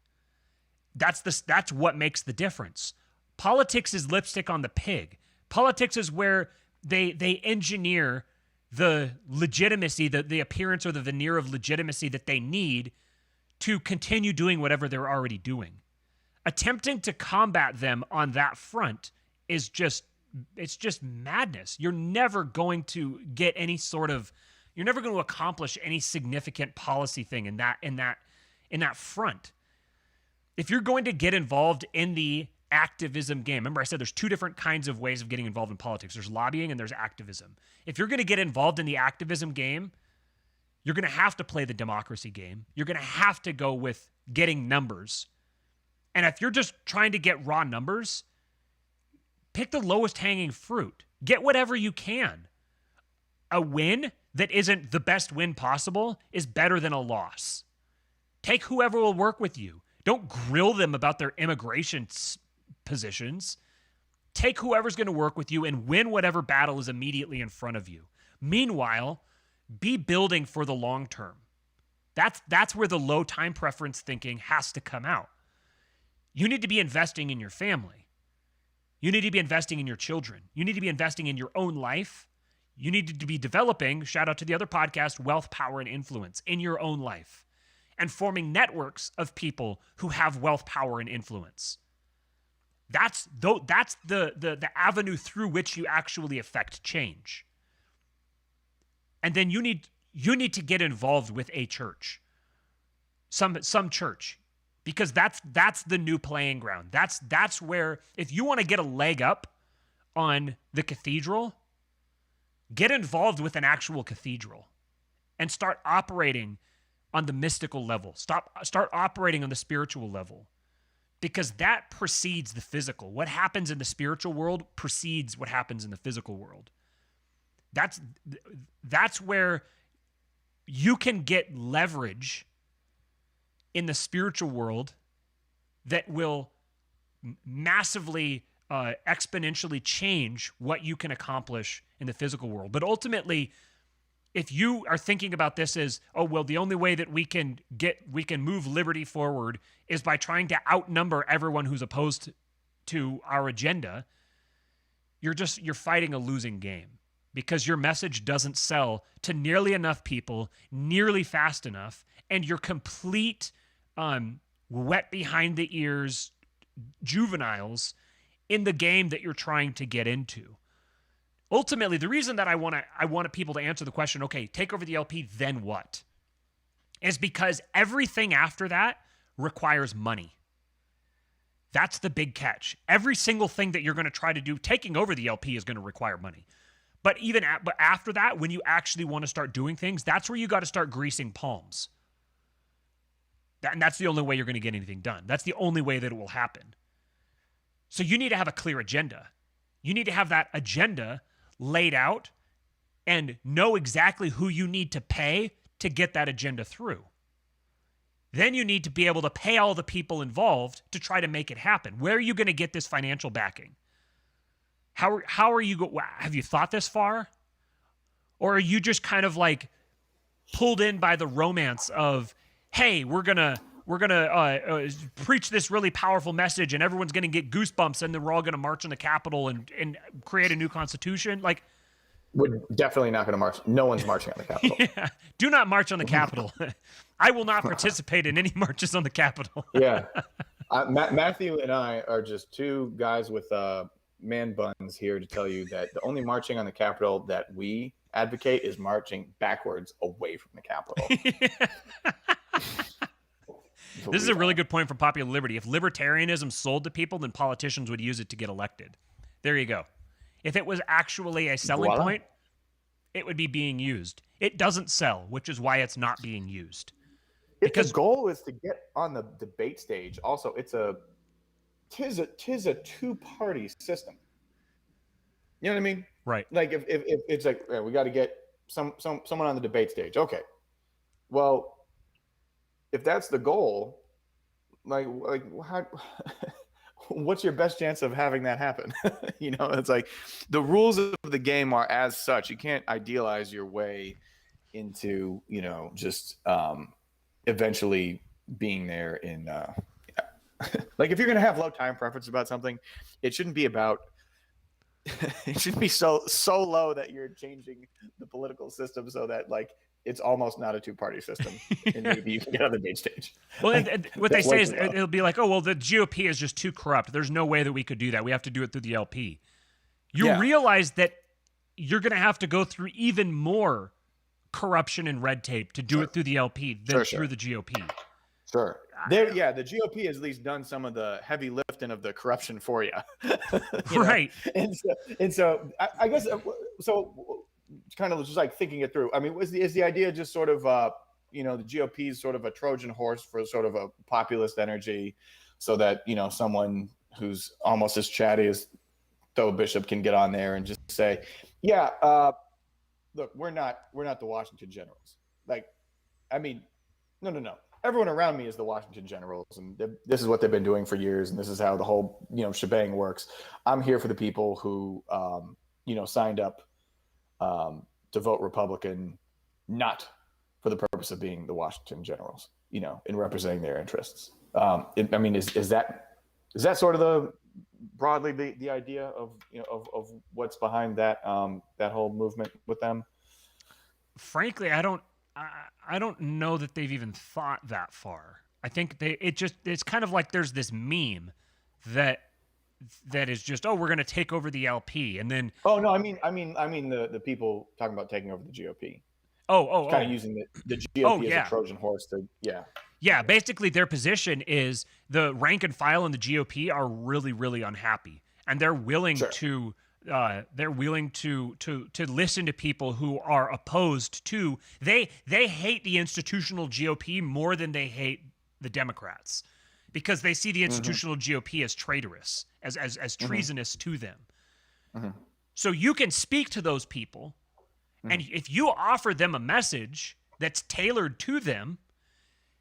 That's what makes the difference. Politics is lipstick on the pig. Politics is where they engineer the legitimacy, the appearance or the veneer of legitimacy that they need to continue doing whatever they're already doing. Attempting to combat them on that front is just madness. You're never going to accomplish any significant policy thing in that front. If you're going to get involved in the activism game, remember I said there's two different kinds of ways of getting involved in politics. There's lobbying and there's activism. If you're going to get involved in the activism game, You're going to have to play the democracy game. You're going to have to go with getting numbers. And if you're just trying to get raw numbers, pick the lowest hanging fruit. Get whatever you can. A win that isn't the best win possible is better than a loss. Take whoever will work with you. Don't grill them about their immigration positions. Take whoever's going to work with you and win whatever battle is immediately in front of you. Meanwhile, be building for the long term. That's where the low time preference thinking has to come out. You need to be investing in your family. You need to be investing in your children. You need to be investing in your own life. You need to be developing, shout out to the other podcast, wealth, power, and influence in your own life, and forming networks of people who have wealth, power, and influence. That's the avenue through which you actually affect change. And then you need to get involved with a church, some church, because that's the new playing ground. That's where, if you want to get a leg up on the cathedral, get involved with an actual cathedral and start operating on the mystical level. Start operating on the spiritual level, because that precedes the physical. What happens in the spiritual world precedes what happens in the physical world. That's where you can get leverage in the spiritual world that will massively exponentially change what you can accomplish in the physical world. But ultimately, if you are thinking about this as, oh, well, the only way that we can move liberty forward is by trying to outnumber everyone who's opposed to our agenda, you're fighting a losing game, because your message doesn't sell to nearly enough people, nearly fast enough, and you're complete wet behind the ears juveniles in the game that you're trying to get into. Ultimately, the reason that I want people to answer the question, okay, take over the LP, then what? Is because everything after that requires money. That's the big catch. Every single thing that you're going to try to do, taking over the LP, is going to require money. But but after that, when you actually want to start doing things, that's where you got to start greasing palms. And that's the only way you're going to get anything done. That's the only way that it will happen. So you need to have a clear agenda. You need to have that agenda laid out and know exactly who you need to pay to get that agenda through. Then you need to be able to pay all the people involved to try to make it happen. Where are you going to get this financial backing? How are you have you thought this far? Or are you just kind of like pulled in by the romance of, hey, we're gonna preach this really powerful message and everyone's gonna get goosebumps and then we're all gonna march on the Capitol and create a new constitution? Like,
we're definitely not going to march. No one's marching on the Capitol.
Yeah, do not march on the Capitol. I will not participate in any marches on the Capitol.
Yeah. Matthew and I are just two guys with man buns here to tell you that the only marching on the Capitol that we advocate is marching backwards away from the Capitol.
This is a really good point for popular liberty. If libertarianism sold to people, then politicians would use it to get elected. There you go. If it was actually a selling point, it would be being used. It doesn't sell, which is why it's not being used.
Because the goal is to get on the debate stage. Also, tis a two-party system. You know what I mean?
Right.
Like if it's like, yeah, we got to get someone on the debate stage. Okay. Well, if that's the goal, like how, what's your best chance of having that happen? You know, it's like the rules of the game are as such. You can't idealize your way into, you know, just eventually being there in like if you're going to have low time preference about something, it shouldn't be about it should be so low that you're changing the political system so that like it's almost not a two-party system, and maybe you can get on the debate stage.
Well, and what they say is it'll be like, oh, well, the GOP is just too corrupt. There's no way that we could do that. We have to do it through the LP. You realize that you're going to have to go through even more corruption and red tape to do it through the LP than through the GOP.
Sure. The GOP has at least done some of the heavy lifting of the corruption for you.
Right.
And so I guess so kind of just like thinking it through. I mean, is the idea just sort of the GOP is sort of a Trojan horse for sort of a populist energy, so that someone who's almost as chatty as Tho Bishop can get on there and just say, yeah, look, we're not the Washington Generals. Like, I mean, no. Everyone around me is the Washington Generals, and this is what they've been doing for years, and this is how the whole shebang works. I'm here for the people who signed up to vote Republican, not for the purpose of being the Washington Generals, in representing their interests. Is that sort of the broadly the idea of what's behind that that whole movement with them?
Frankly, I don't know that they've even thought that far. I think it's kind of like there's this meme that is just, oh, we're going to take over the LP, and then
no, I mean the people talking about taking over the GOP. Kind of using the GOP as a Trojan horse to
Yeah, basically their position is the rank and file in the GOP are really, really unhappy, and they're willing to listen to people who are opposed to. They hate the institutional GOP more than they hate the Democrats, because they see the institutional GOP as traitorous, as treasonous to them. So you can speak to those people, and if you offer them a message that's tailored to them,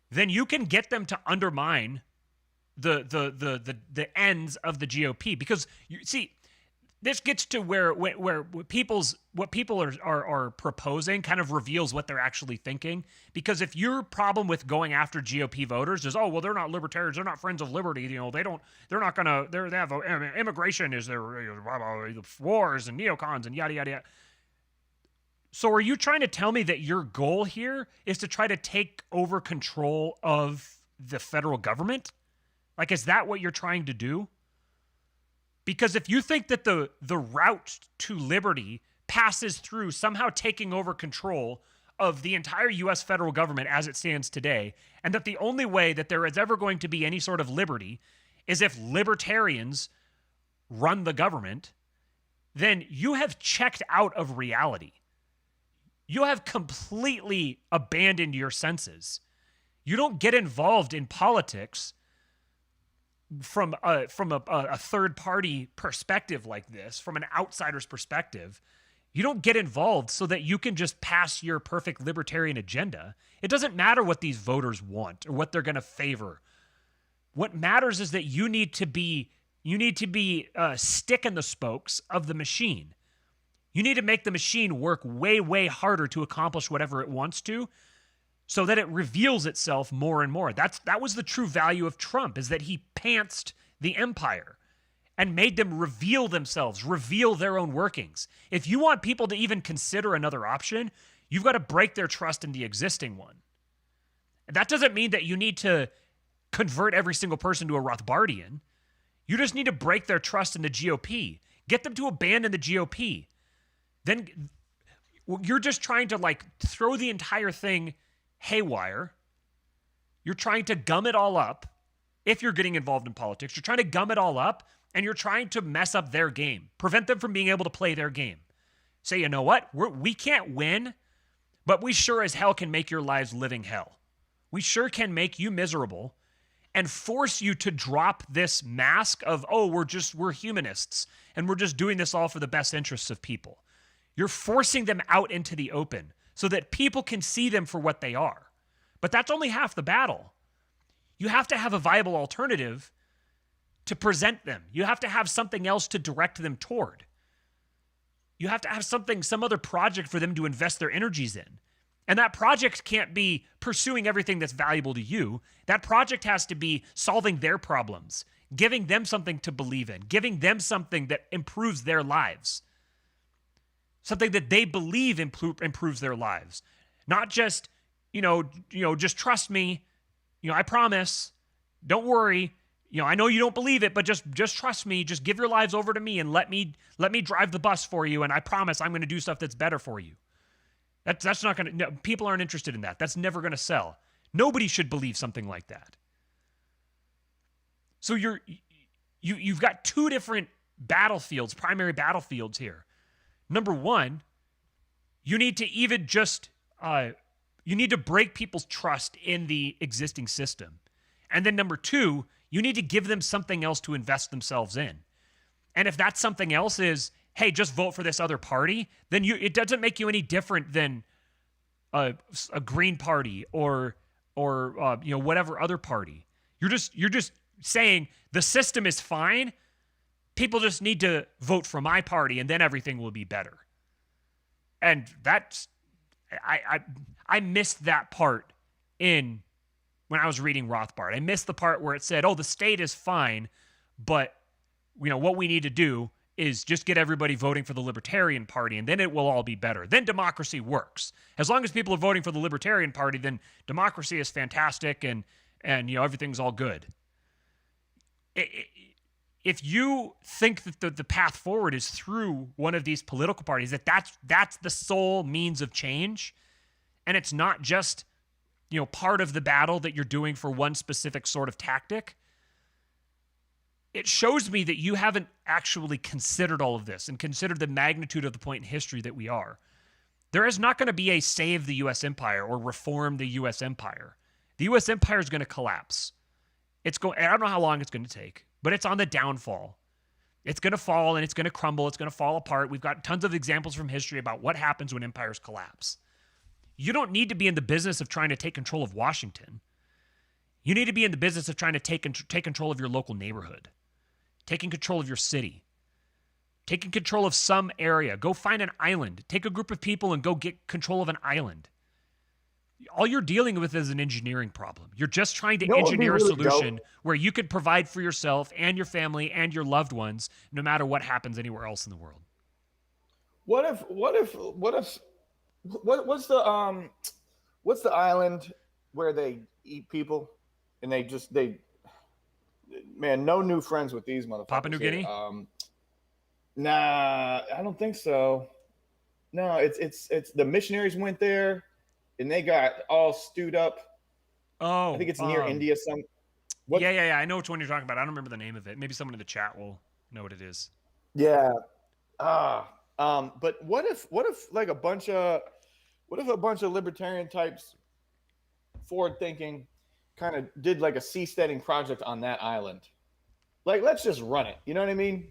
then you can get them to undermine the ends of the GOP. Because you see, this gets to where what people are proposing kind of reveals what they're actually thinking. Because if your problem with going after GOP voters is, oh, well, they're not libertarians, they're not friends of liberty, they have immigration is their wars and neocons and yada yada yada. So are you trying to tell me that your goal here is to try to take over control of the federal government? Like, is that what you're trying to do? Because if you think that the route to liberty passes through somehow taking over control of the entire U.S. federal government as it stands today, and that the only way that there is ever going to be any sort of liberty is if libertarians run the government, then you have checked out of reality. You have completely abandoned your senses. You don't get involved in politics from a third-party perspective like this, from an outsider's perspective. You don't get involved so that you can just pass your perfect libertarian agenda. It doesn't matter what these voters want or what they're going to favor. What matters is that you need to be a stick in the spokes of the machine. You need to make the machine work way, way harder to accomplish whatever it wants to, so that it reveals itself more and more. That was the true value of Trump, is that he pantsed the empire and made them reveal themselves, reveal their own workings. If you want people to even consider another option, you've got to break their trust in the existing one. That doesn't mean that you need to convert every single person to a Rothbardian. You just need to break their trust in the GOP. Get them to abandon the GOP. Then you're just trying to throw the entire thing haywire. You're trying to gum it all up. If you're getting involved in politics, you're trying to gum it all up, and you're trying to mess up their game, prevent them from being able to play their game. Say, you know what? We can't win, but we sure as hell can make your lives living hell. We sure can make you miserable and force you to drop this mask of, oh, we're humanists and we're just doing this all for the best interests of people. You're forcing them out into the open so that people can see them for what they are. But that's only half the battle. You have to have a viable alternative to present them. You have to have something else to direct them toward. You have to have some other project for them to invest their energies in. And that project can't be pursuing everything that's valuable to you. That project has to be solving their problems, giving them something to believe in, giving them something that improves their lives. Something that they believe improves their lives. Not just, just trust me. I promise. Don't worry. I know you don't believe it, but just trust me. Just give your lives over to me and let me drive the bus for you. And I promise I'm going to do stuff that's better for you. That's not going to, no, people aren't interested in that. That's never going to sell. Nobody should believe something like that. So you've got two different battlefields, primary battlefields here. Number one, you need to even just you need to break people's trust in the existing system. And then number two, you need to give them something else to invest themselves in. And if that something else is, hey, just vote for this other party, then it doesn't make you any different than a Green Party or whatever other party. You're just saying the system is fine. People just need to vote for my party, and then everything will be better. And that's I missed that part when I was reading Rothbard. I missed the part where it said, "Oh, the state is fine, but what we need to do is just get everybody voting for the Libertarian Party, and then it will all be better. Then democracy works. As long as people are voting for the Libertarian Party, then democracy is fantastic, and everything's all good." If you think that the path forward is through one of these political parties, that's the sole means of change, and it's not just part of the battle that you're doing for one specific sort of tactic, it shows me that you haven't actually considered all of this and considered the magnitude of the point in history that we are. There is not going to be a save the U.S. empire or reform the U.S. empire. The U.S. empire is going to collapse. I don't know how long it's going to take, but it's on the downfall. It's going to fall and it's going to crumble. It's going to fall apart. We've got tons of examples from history about what happens when empires collapse. You don't need to be in the business of trying to take control of Washington. You need to be in the business of trying to take control of your local neighborhood, taking control of your city, taking control of some area. Go find an island. Take a group of people and go get control of an island. All you're dealing with is an engineering problem. You're just trying to engineer a solution where you could provide for yourself and your family and your loved ones, no matter what happens anywhere else in the world.
What's the island where they eat people and no new friends with these motherfuckers.
Papua New Guinea?
Nah, I don't think so. No, it's the missionaries went there and they got all stewed up.
Oh,
I think it's near India.
Yeah. I know which one you're talking about. I don't remember the name of it. Maybe someone in the chat will know what it is.
Yeah. But what if a bunch of libertarian types, forward thinking, kind of did like a seasteading project on that island? Like, let's just run it. You know what I mean?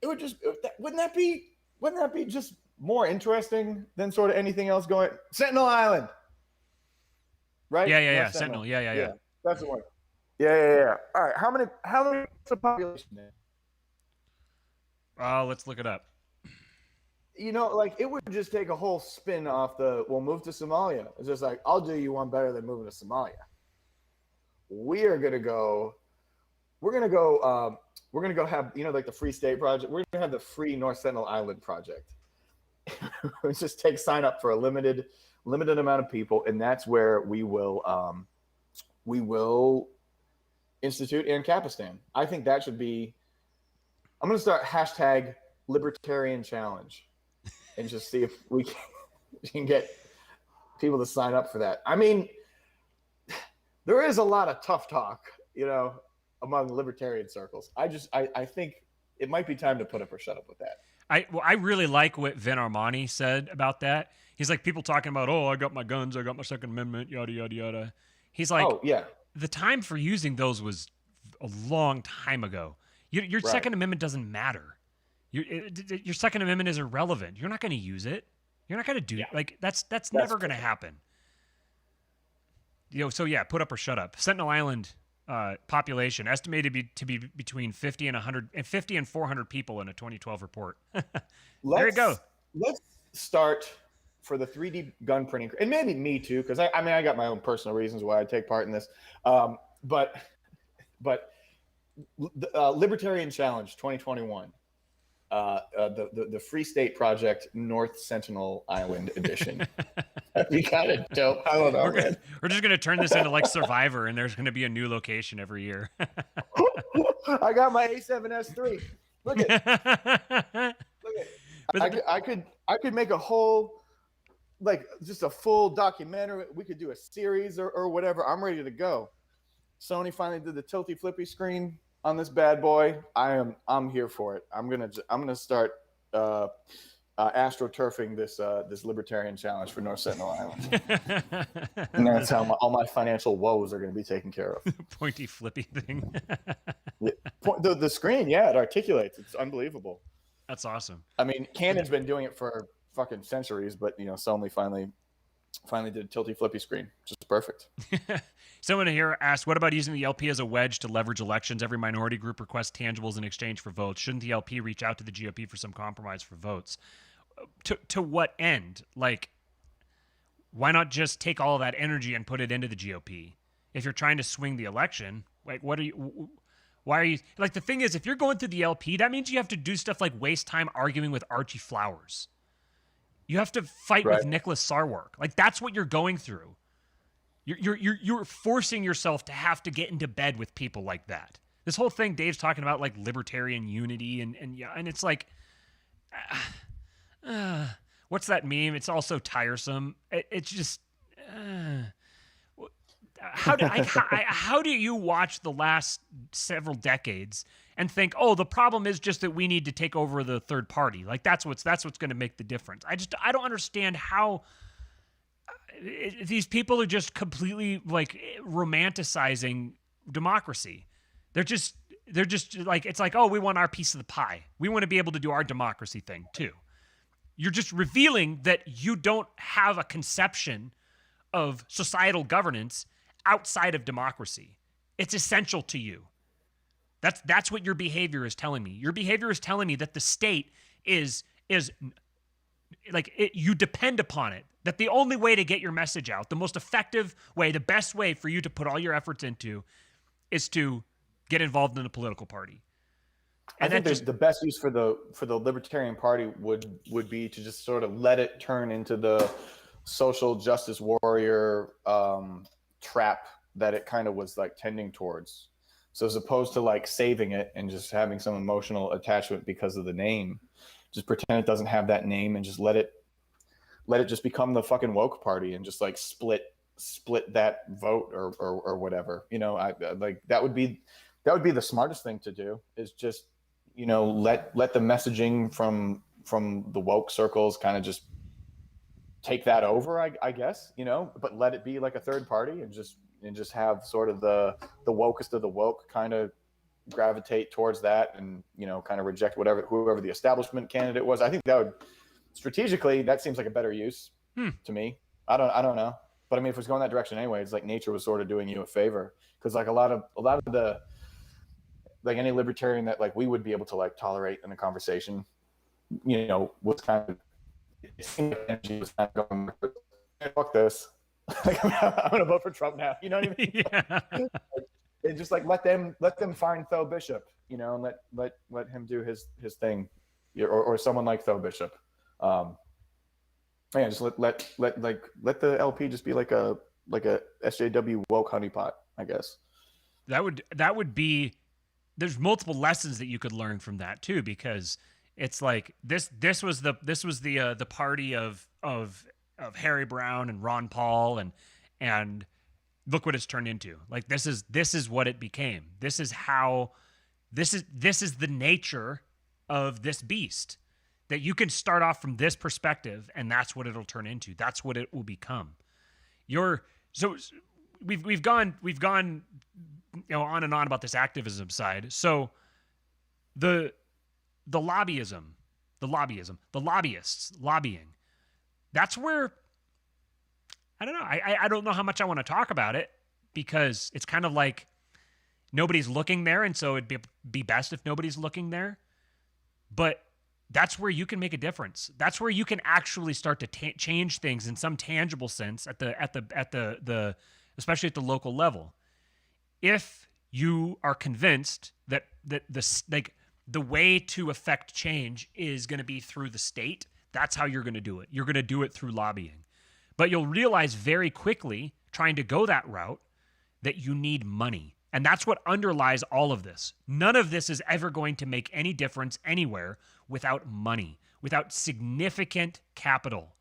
It would just wouldn't that be just more interesting than sort of anything else going? Sentinel Island, right?
Yeah. Sentinel. Yeah.
That's the one. Yeah. All right. How many is the population there?
Let's look it up.
It would just take a whole spin off we'll move to Somalia. It's just like, I'll do you one better than moving to Somalia. We're going to go have, like the Free State Project. We're going to have the Free North Sentinel Island Project. It's just sign up for a limited amount of people. And that's where we will institute Ancapistan. I think that should be, I'm going to start hashtag Libertarian Challenge and just see if we can get people to sign up for that. I mean, there is a lot of tough talk, among libertarian circles. I think it might be time to put up or shut up with that.
I really like what Vin Armani said about that. He's like, people talking about, I got my guns, I got my Second Amendment, yada, yada, yada. He's like,
oh, yeah.
The time for using those was a long time ago. Your right. Second Amendment doesn't matter. Your Second Amendment is irrelevant. You're not going to use it. You're not going to do it. Like, that's never going to happen. So yeah, put up or shut up. Sentinel Island population estimated to be between 50 and 400 people in a 2012 report. There you go.
Let's start for the 3D gun printing, and maybe me too, because I got my own personal reasons why I take part in this. But Libertarian Challenge 2021, the Free State Project North Sentinel Island Edition. That'd be kind of dope. I don't know.
We're just gonna turn this into like Survivor, and there's gonna be a new location every year.
I got my A7S3. Look at. I could make a whole, like, just a full documentary. We could do a series or whatever. I'm ready to go. Sony finally did the tilty flippy screen on this bad boy. I'm here for it. I'm gonna start astroturfing this Libertarian challenge for North Sentinel Island. And that's how all my financial woes are going to be taken care of.
Pointy flippy thing.
The screen, yeah, it articulates. It's unbelievable.
That's awesome.
I mean, Canon's been doing it for fucking centuries, but Sony finally did a tilty flippy screen, which is perfect.
Someone here asked, what about using the LP as a wedge to leverage elections? Every minority group requests tangibles in exchange for votes. Shouldn't the LP reach out to the GOP for some compromise for votes? To what end? Like, why not just take all of that energy and put it into the GOP? If you're trying to swing the election, like, why are you, like, the thing is, if you're going through the LP, that means you have to do stuff like waste time arguing with Archie Flowers. You have to fight with Nicholas Sarwark. Like, that's what you're going through. You're forcing yourself to have to get into bed with people like that. This whole thing, Dave's talking about, like, libertarian unity, and it's like, what's that meme? It's all so tiresome. It's just, how do you watch the last several decades and think, oh, the problem is just that we need to take over the third party? Like, that's what's going to make the difference. I don't understand how these people are just completely, like, romanticizing democracy. They're just like, it's like, oh, we want our piece of the pie. We want to be able to do our democracy thing too. You're just revealing that you don't have a conception of societal governance outside of democracy. It's essential to you. That's what your behavior is telling me. Your behavior is telling me that the state is like, you depend upon it. That the only way to get your message out, the most effective way, the best way for you to put all your efforts into, is to get involved in a political party.
And I think the best use for the Libertarian Party would be to just sort of let it turn into the social justice warrior trap that it kind of was, like, tending towards. So as opposed to, like, saving it and just having some emotional attachment because of the name, just pretend it doesn't have that name and just let it just become the fucking woke party and just, like, split that vote or whatever. I like that would be the smartest thing to do, is just let the messaging from the woke circles kind of just take that over, I guess, but let it be like a third party and just have sort of the wokest of the woke kind of gravitate towards that and kind of reject whoever the establishment candidate was. I think that would strategically, that seems like a better use to me. I don't know, but I mean, if it's going that direction anyway, it's like nature was sort of doing you a favor, because like a lot of the, like, any libertarian that, like, we would be able to, like, tolerate in a conversation, was kind of, it seemed like energy was kind of going, hey, fuck this. Like, I'm gonna vote for Trump now. You know what I mean?
Yeah.
And just, like, let them find Tho Bishop, and let him do his thing, or someone like Tho Bishop. Yeah, just let the LP just be like a SJW woke honeypot, I guess.
That would be. There's multiple lessons that you could learn from that too, because it's like this was the party of Harry Brown and Ron Paul and look what it's turned into. Like, this is what it became. This is the nature of this beast, that you can start off from this perspective and that's what it'll turn into. That's what it will become. So we've gone on and on about this activism side. So the lobbyists, lobbying, that's where, I don't know. I don't know how much I want to talk about it, because it's kind of like nobody's looking there. And so it'd be best if nobody's looking there, but that's where you can make a difference. That's where you can actually start to change things in some tangible sense at the especially at the local level. If you are convinced that the way to affect change is going to be through the state, that's how you're going to do it. You're going to do it through lobbying. But you'll realize very quickly, trying to go that route, that you need money. And that's what underlies all of this. None of this is ever going to make any difference anywhere without money, without significant capital.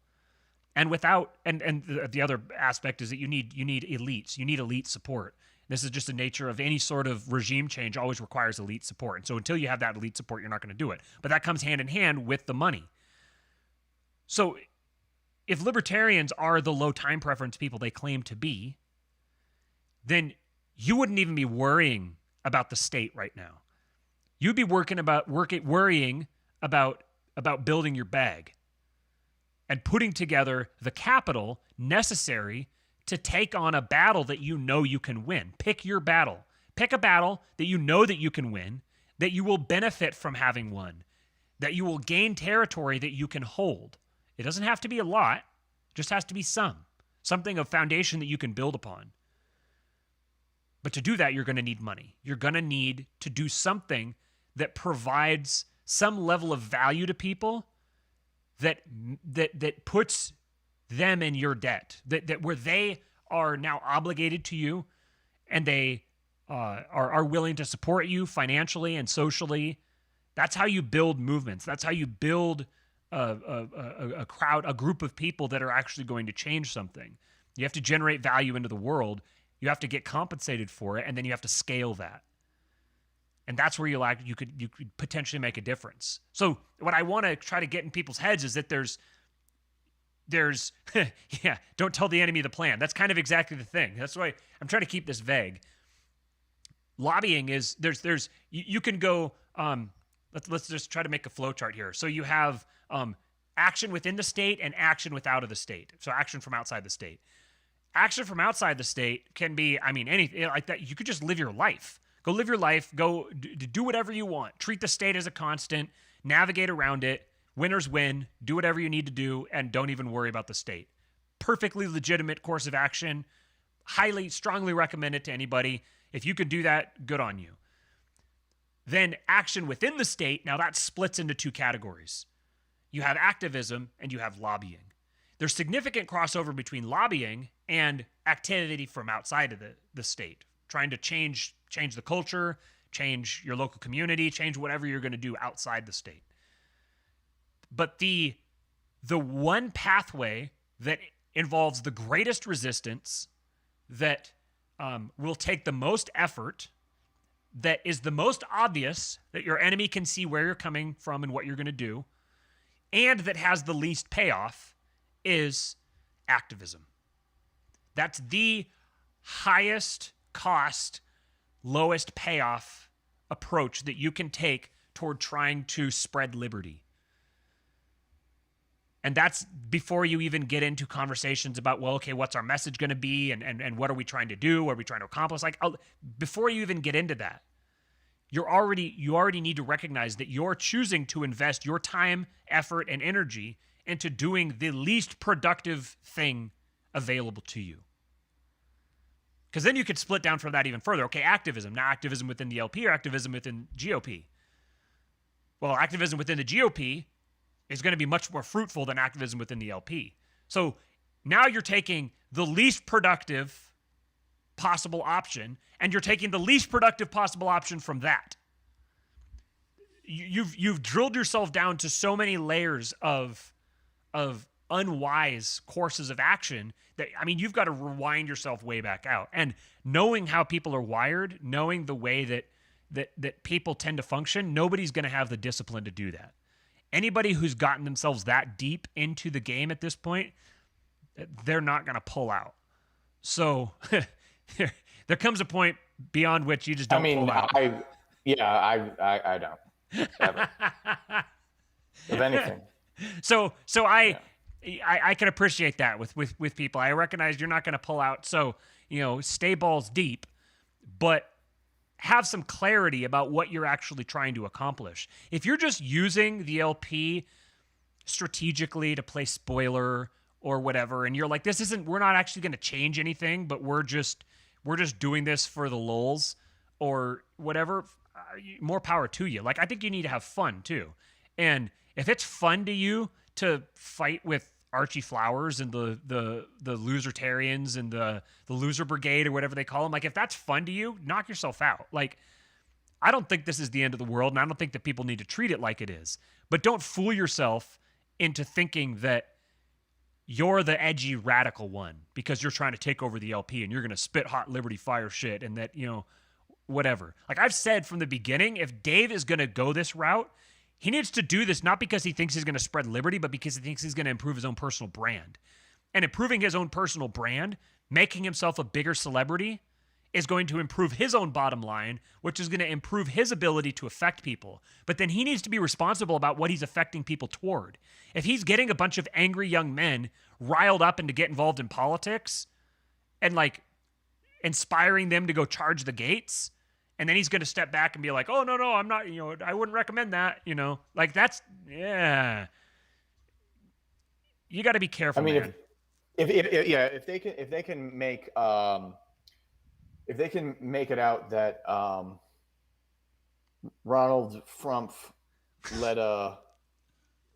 And the other aspect is that you need elites. You need elite support. This is just the nature of any sort of regime change, always requires elite support. And so until you have that elite support, you're not going to do it. But that comes hand in hand with the money. So if libertarians are the low time preference people they claim to be, then you wouldn't even be worrying about the state right now. You'd be worrying about building your bag and putting together the capital necessary to take on a battle that you know you can win. Pick your battle. Pick a battle that you know that you can win, that you will benefit from having won, that you will gain territory that you can hold. It doesn't have to be a lot, it just has to be something of foundation that you can build upon. But to do that, you're going to need money. You're going to need to do something that provides some level of value to people that puts them in your debt, that where they are now obligated to you, and they are willing to support you financially and socially. That's how you build movements. That's how you build a crowd, a group of people that are actually going to change something. You have to generate value into the world. You have to get compensated for it, and then you have to scale that. And that's where you could potentially make a difference. So what I want to try to get in people's heads is that there's yeah, don't tell the enemy the plan. That's kind of exactly the thing. That's why I'm trying to keep this vague. Lobbying is you can go let's just try to make a flow chart here. So you have action within the state and action without of the state. So action from outside the state. Action from outside the state can be, anything like that. You could just live your life. Go live your life. Go do whatever you want. Treat the state as a constant. Navigate around it. Winners win. Do whatever you need to do, and don't even worry about the state. Perfectly legitimate course of action. Strongly recommend it to anybody. If you can do that, good on you. Then action within the state, now that splits into two categories. You have activism and you have lobbying. There's significant crossover between lobbying and activity from outside of the state, trying to change the culture, change your local community, change whatever you're going to do outside the state. But the one pathway that involves the greatest resistance, that will take the most effort, that is the most obvious, that your enemy can see where you're coming from and what you're going to do, and that has the least payoff, is activism. That's the highest cost, lowest payoff approach that you can take toward trying to spread liberty. And that's before you even get into conversations about, well, okay, what's our message going to be, and what are we trying to do? What are we trying to accomplish? Before you even get into that, you already need to recognize that you're choosing to invest your time, effort, and energy into doing the least productive thing available to you. Because then you could split down from that even further. Okay, activism. Now activism within the LP or activism within GOP? Well, activism within the GOP is going to be much more fruitful than activism within the LP. So now you're taking the least productive possible option, and you're taking the least productive possible option from that. You've drilled yourself down to so many layers of unwise courses of action that, you've got to rewind yourself way back out. And knowing how people are wired, knowing the way that people tend to function, nobody's going to have the discipline to do that. Anybody who's gotten themselves that deep into the game at this point, they're not going to pull out. So there comes a point beyond which you just don't pull out.
I don't. Ever. If anything.
So I can appreciate that with people. I recognize you're not going to pull out. So, stay balls deep, but have some clarity about what you're actually trying to accomplish. If you're just using the LP strategically to play spoiler or whatever, and you're like, we're not actually going to change anything, but we're just doing this for the lulz or whatever, more power to you. I think you need to have fun too. And if it's fun to you to fight with Archie Flowers and the Losertarians and the Loser Brigade or whatever they call them, if that's fun to you, knock yourself out. I don't think this is the end of the world, and I don't think that people need to treat it like it is. But don't fool yourself into thinking that you're the edgy radical one because you're trying to take over the LP and you're going to spit hot Liberty Fire shit and that, whatever. I've said from the beginning, if Dave is going to go this route, He needs to do this not because he thinks he's going to spread liberty, but because he thinks he's going to improve his own personal brand. And improving his own personal brand, making himself a bigger celebrity, is going to improve his own bottom line, which is going to improve his ability to affect people. But then he needs to be responsible about what he's affecting people toward. If he's getting a bunch of angry young men riled up and to get involved in politics and like inspiring them to go charge the gates, and then he's going to step back and be like, oh, no, I'm not, I wouldn't recommend that, like that's, yeah. You got to be careful, man.
If they can make it out that Ronald Trump led a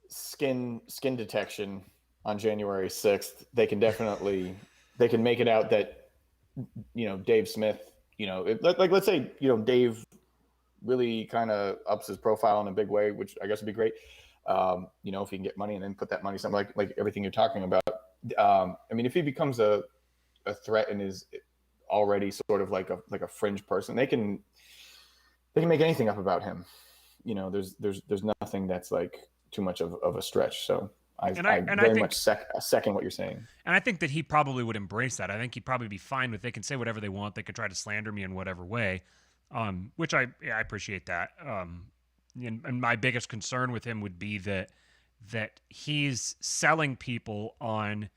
skin detection on January 6th, they can make it out that Dave Smith, let's say Dave really kind of ups his profile in a big way, which I guess would be great. If he can get money and then put that money something like everything you're talking about. If he becomes a threat and is already sort of like a fringe person, they can make anything up about him. There's nothing that's like too much of a stretch. So I very much second what you're saying.
And I think that he probably would embrace that. I think he'd probably be fine with, they can say whatever they want. They could try to slander me in whatever way, which I appreciate that. And my biggest concern with him would be that he's selling people on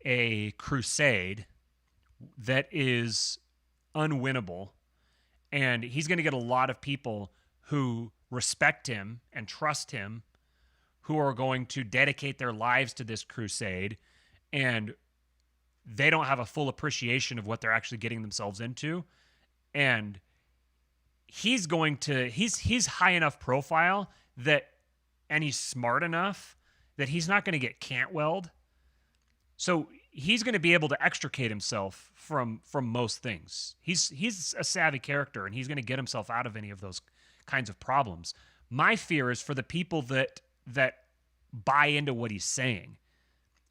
a crusade that is unwinnable, and he's going to get a lot of people who respect him and trust him, who are going to dedicate their lives to this crusade, and they don't have a full appreciation of what they're actually getting themselves into. And he's high enough profile that, and he's smart enough that he's not going to get Cantwelled. So he's going to be able to extricate himself from most things. He's a savvy character, and he's going to get himself out of any of those kinds of problems. My fear is for the people that buy into what he's saying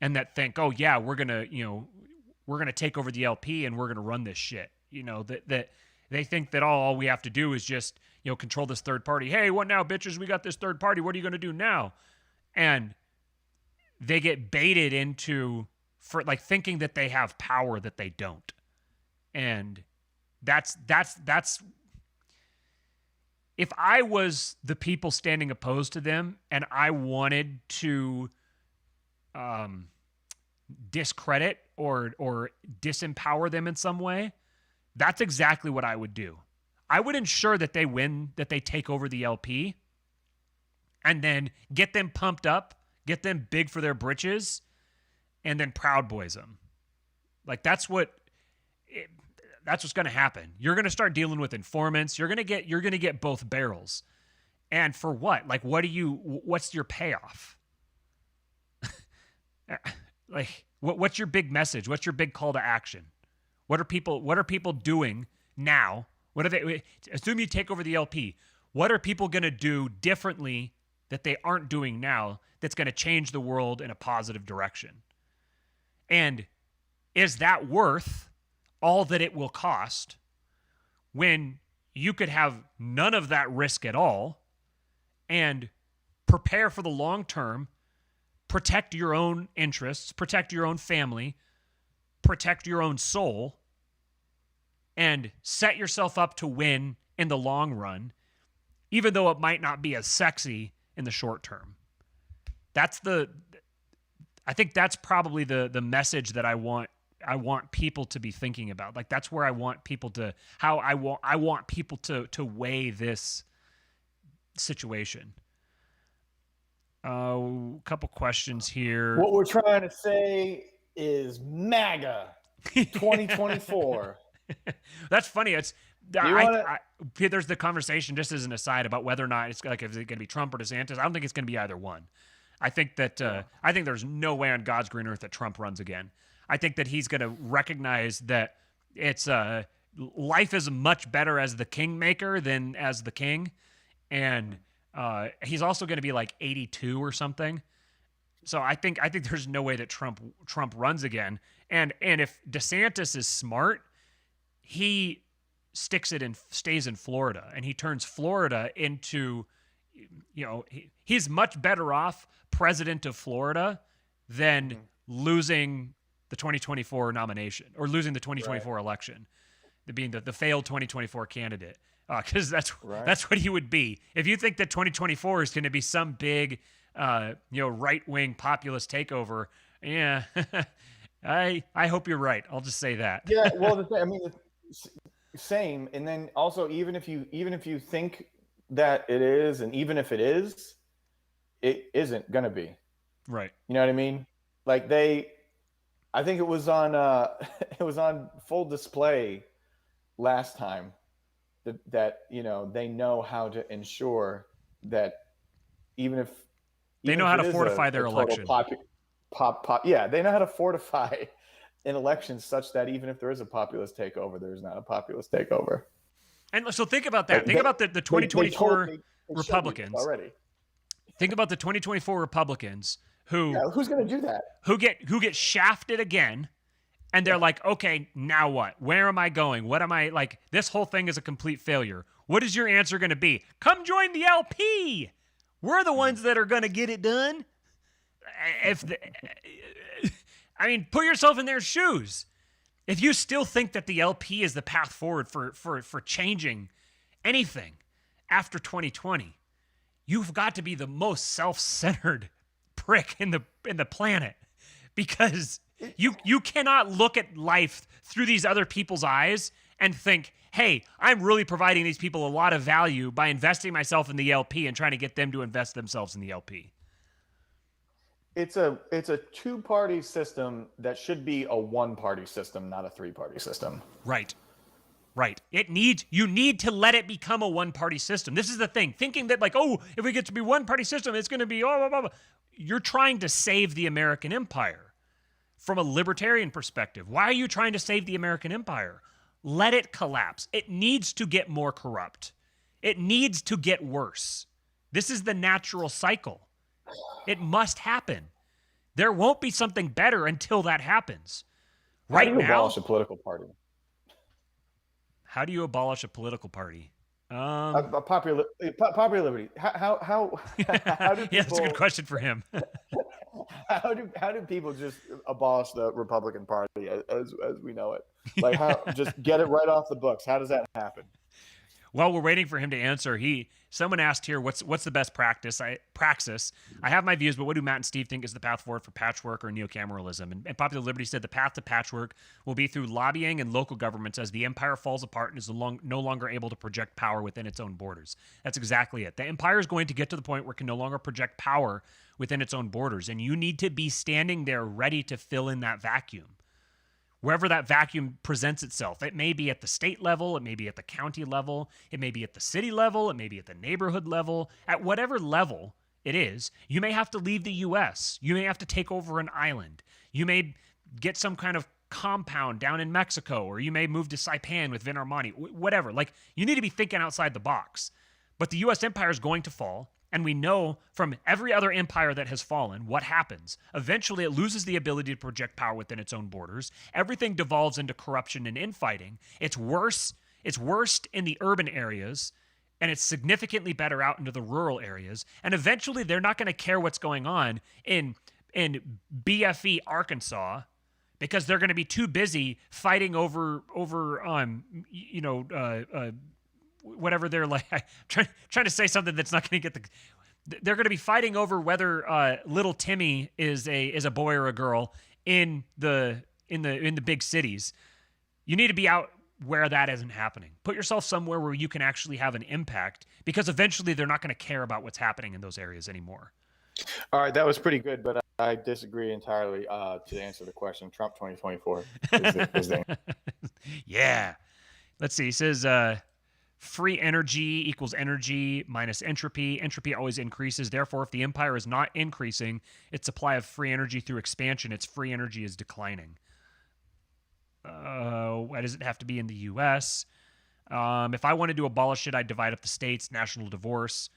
and that think, oh yeah, we're going to take over the LP and we're going to run this shit. That they think that all we have to do is just, control this third party. Hey, what now, bitches? We got this third party. What are you going to do now? And they get baited into thinking that they have power that they don't. And that's if I was the people standing opposed to them and I wanted to discredit or disempower them in some way, that's exactly what I would do. I would ensure that they win, that they take over the LP, and then get them pumped up, get them big for their britches, and then Proud Boys them. Like that's what's going to happen. You're going to start dealing with informants. You're going to get both barrels. And for what? Like, what's your payoff? Like, what's your big message? What's your big call to action? What are people doing now? Assume you take over the LP. What are people going to do differently that they aren't doing now that's going to change the world in a positive direction? And is that worth all that it will cost when you could have none of that risk at all and prepare for the long term, protect your own interests, protect your own family, protect your own soul, and set yourself up to win in the long run, even though it might not be as sexy in the short term? I think that's probably the message that I want people to be thinking about. Like that's where I want people to to weigh this situation. A couple questions here.
What we're trying to say is MAGA 2024.
That's funny. There's the conversation, just as an aside, about whether or not it's like, is it going to be Trump or DeSantis? I don't think it's going to be either one. I think that I think there's no way on God's green earth that Trump runs again. I think that he's going to recognize that it's life is much better as the kingmaker than as the king, and he's also going to be like 82 or something. So I think there's no way that Trump runs again. And if DeSantis is smart, he sticks it and stays in Florida, and he turns Florida into he's much better off president of Florida than losing the 2024 nomination or losing the 2024 election, being the failed 2024 candidate. Because that's what he would be. If you think that 2024 is going to be some big, right-wing populist takeover, yeah, I hope you're right. I'll just say that.
Yeah, well, same. And then also, even if you think that it is, and even if it is, it isn't going to be.
Right.
You know what I mean? Like I think it was on full display last time that they know how to ensure that even
they know how to fortify their election.
Yeah, they know how to fortify an election such that even if there is a populist takeover, there's not a populist takeover.
And so think about that. Think about the 2024 Republicans
already.
Think about the 2024 Republicans who's
going to do that?
Who get shafted again. And they're like, okay, now what? Where am I going? What am I like? This whole thing is a complete failure. What is your answer going to be? Come join the LP. We're the ones that are going to get it done. Put yourself in their shoes. If you still think that the LP is the path forward for changing anything after 2020, you've got to be the most self-centered prick in the planet, because you cannot look at life through these other people's eyes and think, hey, I'm really providing these people a lot of value by investing myself in the LP and trying to get them to invest themselves in the LP.
It's a two-party system that should be a one-party system, not a three-party system.
Right. You need to let it become a one-party system. This is the thing. Thinking that if we get to be one-party system, it's going to be blah, blah, blah. You're trying to save the American empire from a libertarian perspective. Why are you trying to save the American empire? Let it collapse. It needs to get more corrupt. It needs to get worse. This is the natural cycle. It must happen. There won't be something better until that happens.
How do you abolish a political party?
How do you abolish a political party?
A popular liberty. How do people,
yeah, that's a good question for him.
How do people just abolish the Republican Party as we know it? Like, how just get it right off the books? How does that happen?
While we're waiting for him to answer, someone asked here, what's the best praxis? I have my views, but what do Matt and Steve think is the path forward for patchwork or neocameralism? And Popular Liberty said the path to patchwork will be through lobbying and local governments as the empire falls apart and is no longer able to project power within its own borders. That's exactly it. The empire is going to get to the point where it can no longer project power within its own borders, and you need to be standing there ready to fill in that vacuum. Wherever that vacuum presents itself, it may be at the state level, it may be at the county level, it may be at the city level, it may be at the neighborhood level. At whatever level it is, you may have to leave the U.S. You may have to take over an island. You may get some kind of compound down in Mexico, or you may move to Saipan with Vin Armani, whatever. Like, you need to be thinking outside the box. But the U.S. empire is going to fall. And we know from every other empire that has fallen what happens. Eventually, it loses the ability to project power within its own borders. Everything devolves into corruption and infighting. It's worse. It's worst in the urban areas, and it's significantly better out into the rural areas. And eventually, they're not going to care what's going on in BFE Arkansas, because they're going to be too busy fighting over whatever they're like, trying to say something that's not going to get they're going to be fighting over whether little Timmy is a boy or a girl in the big cities. You need to be out where that isn't happening. Put yourself somewhere where you can actually have an impact, because eventually they're not going to care about what's happening in those areas anymore.
All right, that was pretty good, but I disagree entirely. To answer the question, Trump 2024 is the
Yeah. Let's see. He says, free energy equals energy minus entropy. Entropy always increases. Therefore, if the empire is not increasing its supply of free energy through expansion, its free energy is declining. Why does it have to be in the U.S.? If I wanted to abolish it, I'd divide up the states, national divorce.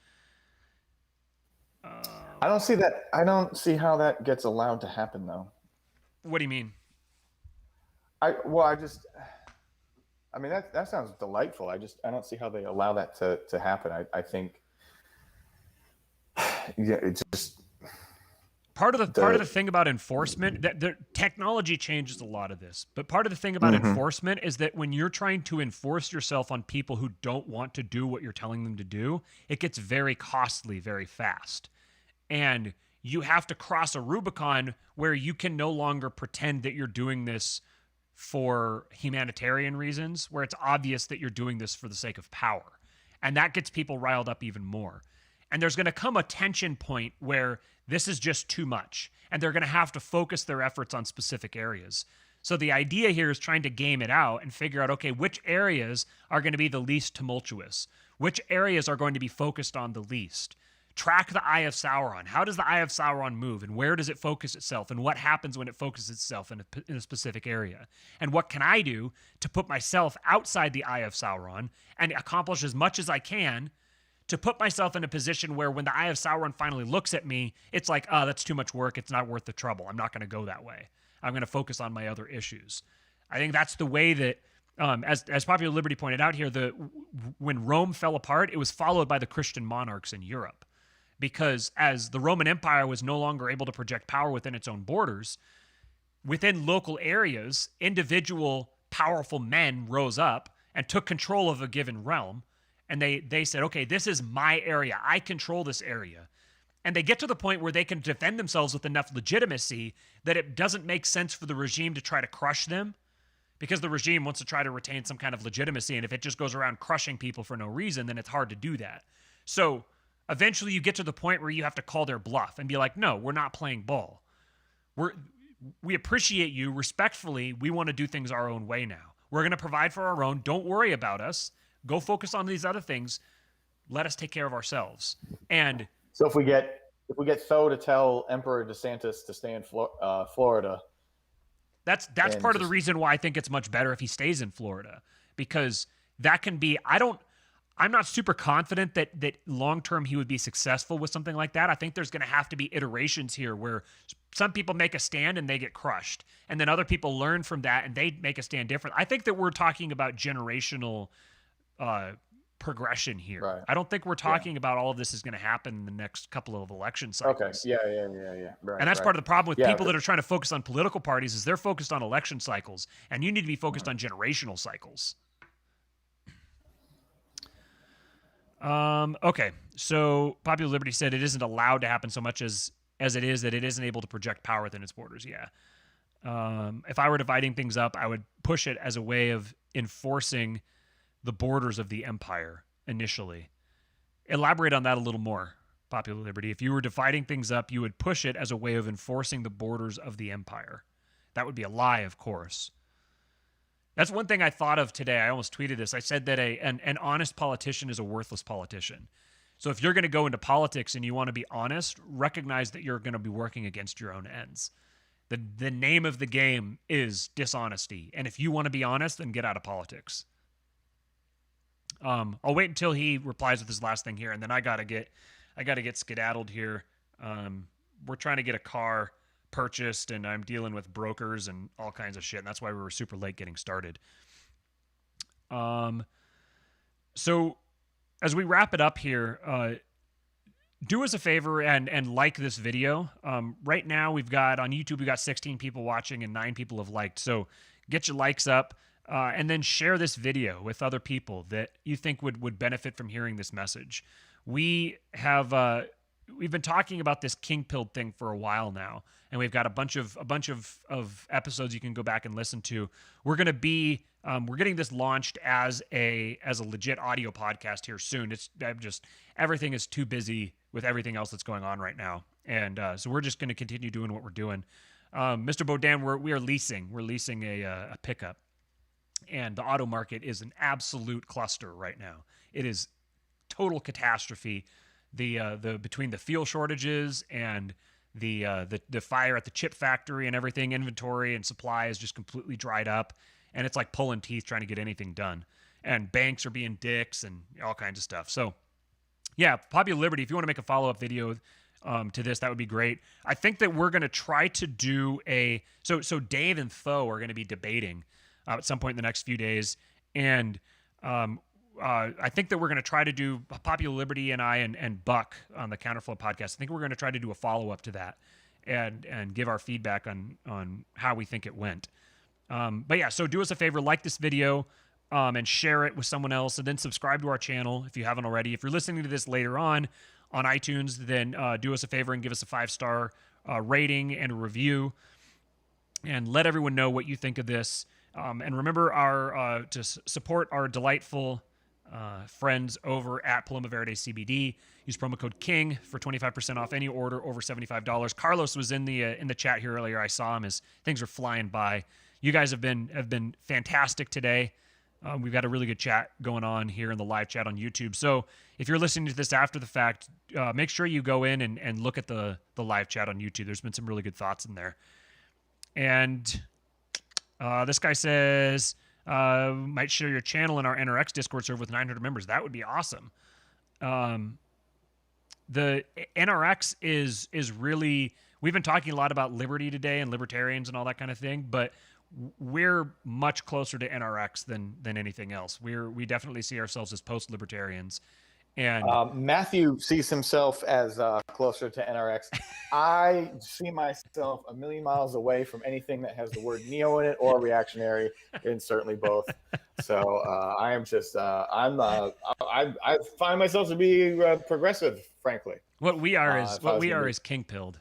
I don't see that. I don't see how that gets allowed to happen, though.
What do you mean?
I mean, that sounds delightful. I don't see how they allow that to happen. I think yeah, it's just
Part of the thing about enforcement, that the technology changes a lot of this, but part of the thing about
Mhm.
enforcement is that when you're trying to enforce yourself on people who don't want to do what you're telling them to do, it gets very costly very fast. And you have to cross a Rubicon where you can no longer pretend that you're doing this for humanitarian reasons, where it's obvious that you're doing this for the sake of power. And that gets people riled up even more. And there's going to come a tension point where this is just too much, and they're going to have to focus their efforts on specific areas. So the idea here is trying to game it out and figure out, okay, which areas are going to be the least tumultuous? Which areas are going to be focused on the least? Track the Eye of Sauron. How does the Eye of Sauron move, and where does it focus itself, and what happens when it focuses itself in a specific area? And what can I do to put myself outside the Eye of Sauron and accomplish as much as I can to put myself in a position where when the Eye of Sauron finally looks at me, it's like, oh, that's too much work. It's not worth the trouble. I'm not going to go that way. I'm going to focus on my other issues. I think that's the way that, as Popular Liberty pointed out here, when Rome fell apart, it was followed by the Christian monarchs in Europe. Because as the Roman Empire was no longer able to project power within its own borders, within local areas, individual powerful men rose up and took control of a given realm. And they said, okay, this is my area. I control this area. And they get to the point where they can defend themselves with enough legitimacy that it doesn't make sense for the regime to try to crush them, because the regime wants to try to retain some kind of legitimacy. And if it just goes around crushing people for no reason, then it's hard to do that. So eventually you get to the point where you have to call their bluff and be like, no, we're not playing ball. We appreciate you respectfully. We want to do things our own way now. We're going to provide for our own. Don't worry about us. Go focus on these other things. Let us take care of ourselves. And
so if we get Tho to tell Emperor DeSantis to stay in Florida,
that's part of the reason why I think it's much better if he stays in Florida, because that can be. I'm not super confident that long term he would be successful with something like that. I think there's going to have to be iterations here where some people make a stand and they get crushed, and then other people learn from that and they make a stand different. I think that we're talking about generational progression here.
Right.
I don't think we're talking about all of this is going to happen in the next couple of election cycles.
Okay. Yeah. Right.
And that's part of the problem with people that are trying to focus on political parties is they're focused on election cycles, and you need to be focused on generational cycles. Okay. So Popular Liberty said it isn't allowed to happen so much as it is that it isn't able to project power within its borders. Yeah. If I were dividing things up, I would push it as a way of enforcing the borders of the empire initially. Elaborate on that a little more, Popular Liberty. If you were dividing things up, you would push it as a way of enforcing the borders of the empire. That would be a lie, of course. That's one thing I thought of today. I almost tweeted this. I said that an honest politician is a worthless politician. So if you're going to go into politics and you want to be honest, recognize that you're going to be working against your own ends. The name of the game is dishonesty. And if you want to be honest, then get out of politics. I'll wait until he replies with his last thing here, and then I gotta get skedaddled here. We're trying to get a car purchased, and I'm dealing with brokers and all kinds of shit, and that's why we were super late getting started. So as we wrap it up here, do us a favor and like this video. Right now we've got on YouTube, we got 16 people watching and 9 people have liked. So get your likes up. And then share this video with other people that you think would benefit from hearing this message. We've been talking about this king pilled thing for a while now, and we've got a bunch of episodes you can go back and listen to. We're getting this launched as a legit audio podcast here soon. Everything is too busy with everything else that's going on right now, and so we're just going to continue doing what we're doing. Mr. Bodan, we are leasing. We're leasing a pickup. And the auto market is an absolute cluster right now. It is total catastrophe. The between the fuel shortages and the fire at the chip factory and everything, inventory and supply is just completely dried up, and it's like pulling teeth trying to get anything done. And banks are being dicks and all kinds of stuff. So, yeah, Popular Liberty. If you want to make a follow-up video to this, that would be great. I think that we're going to try to do so Dave and Tho are going to be debating at some point in the next few days, and I think that we're going to try to do Popular Liberty and I and Buck on the Counterflow podcast. I think we're going to try to do a follow up to that and give our feedback on how we think it went. But yeah, so do us a favor, like this video and share it with someone else, and then subscribe to our channel if you haven't already. If you're listening to this later on iTunes, then do us a favor and give us a 5-star rating and a review, and let everyone know what you think of this. And remember to support our delightful friends over at Paloma Verde CBD. Use promo code KING for 25% off any order over $75. Carlos was in the chat here earlier. I saw him as things are flying by. You guys have been fantastic today. We've got a really good chat going on here in the live chat on YouTube. So if you're listening to this after the fact, make sure you go in and look at the live chat on YouTube. There's been some really good thoughts in there. And this guy says, might share your channel in our NRX Discord server with 900 members. That would be awesome. The NRX is really, we've been talking a lot about liberty today and libertarians and all that kind of thing, but we're much closer to NRX than anything else. We definitely see ourselves as post-libertarians. And
Matthew sees himself as closer to NRX. I see myself a million miles away from anything that has the word neo in it or reactionary, and certainly both. So I am just I find myself to be progressive, frankly.
What we are is king-pilled.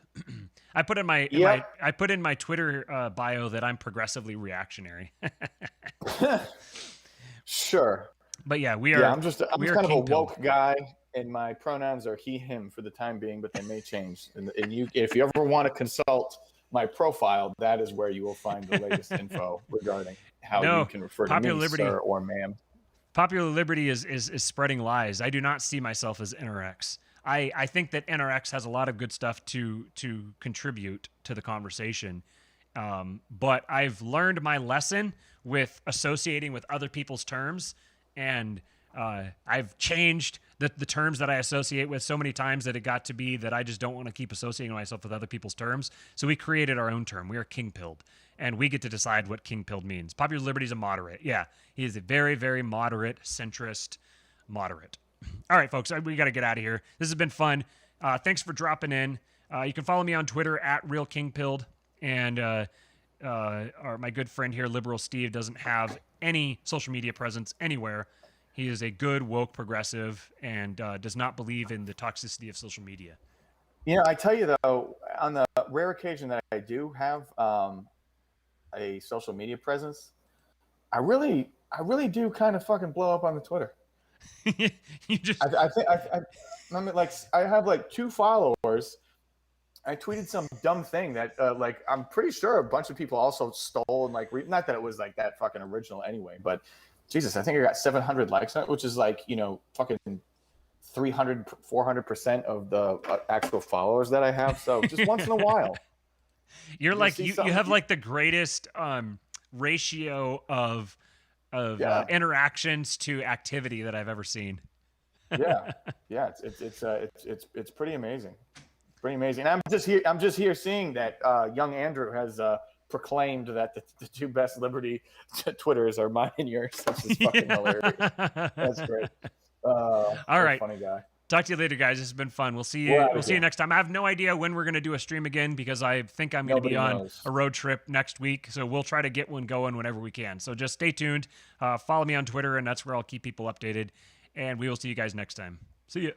I put in my Twitter bio that I'm progressively reactionary.
Sure.
But yeah, we are.
Yeah, I'm just kind of a
king-pilled.
woke guy, and my pronouns are he, him for the time being, but they may change. And if you ever want to consult my profile, that is where you will find the latest info regarding how you can refer to me, sir or ma'am.
Popular Liberty is spreading lies. I do not see myself as NRX. I think that NRX has a lot of good stuff to contribute to the conversation. But I've learned my lesson with associating with other people's terms, and I've changed the terms that I associate with so many times that it got to be that I just don't want to keep associating myself with other people's terms. So we created our own term. We are king-pilled, and we get to decide what king-pilled means. Popular Liberty is a moderate. Yeah, he is a very, very moderate, centrist moderate. All right, folks, we got to get out of here. This has been fun. Thanks for dropping in. You can follow me on Twitter at RealKingPilled, and my good friend here, Liberal Steve, doesn't have any social media presence anywhere. He is a good, woke progressive and does not believe in the toxicity of social media.
You know, I tell you, though, on the rare occasion that I do have a social media presence, I really do kind of fucking blow up on the Twitter.
You just...
I think I mean, like, I have like 2 followers. I tweeted some dumb thing that like I'm pretty sure a bunch of people also stole and like not that it was like that fucking original anyway, but Jesus, I think I got 700 likes on it, which is like, you know, fucking 300 400% of the actual followers that I have. So just once in a while,
you have like the greatest ratio of interactions to activity that I've ever seen.
Yeah, it's pretty amazing. Pretty amazing. And I'm just here seeing that young Andrew has proclaimed that the 2 best liberty Twitters are mine and yours. Which is fucking hilarious. That's great. All
right,
funny guy.
Talk to you later, guys. This has been fun. We'll see you. We'll see you next time. I have no idea when we're going to do a stream again because I think I'm going to be on a road trip next week. So we'll try to get one going whenever we can. So just stay tuned. Follow me on Twitter, and that's where I'll keep people updated. And we will see you guys next time. See ya.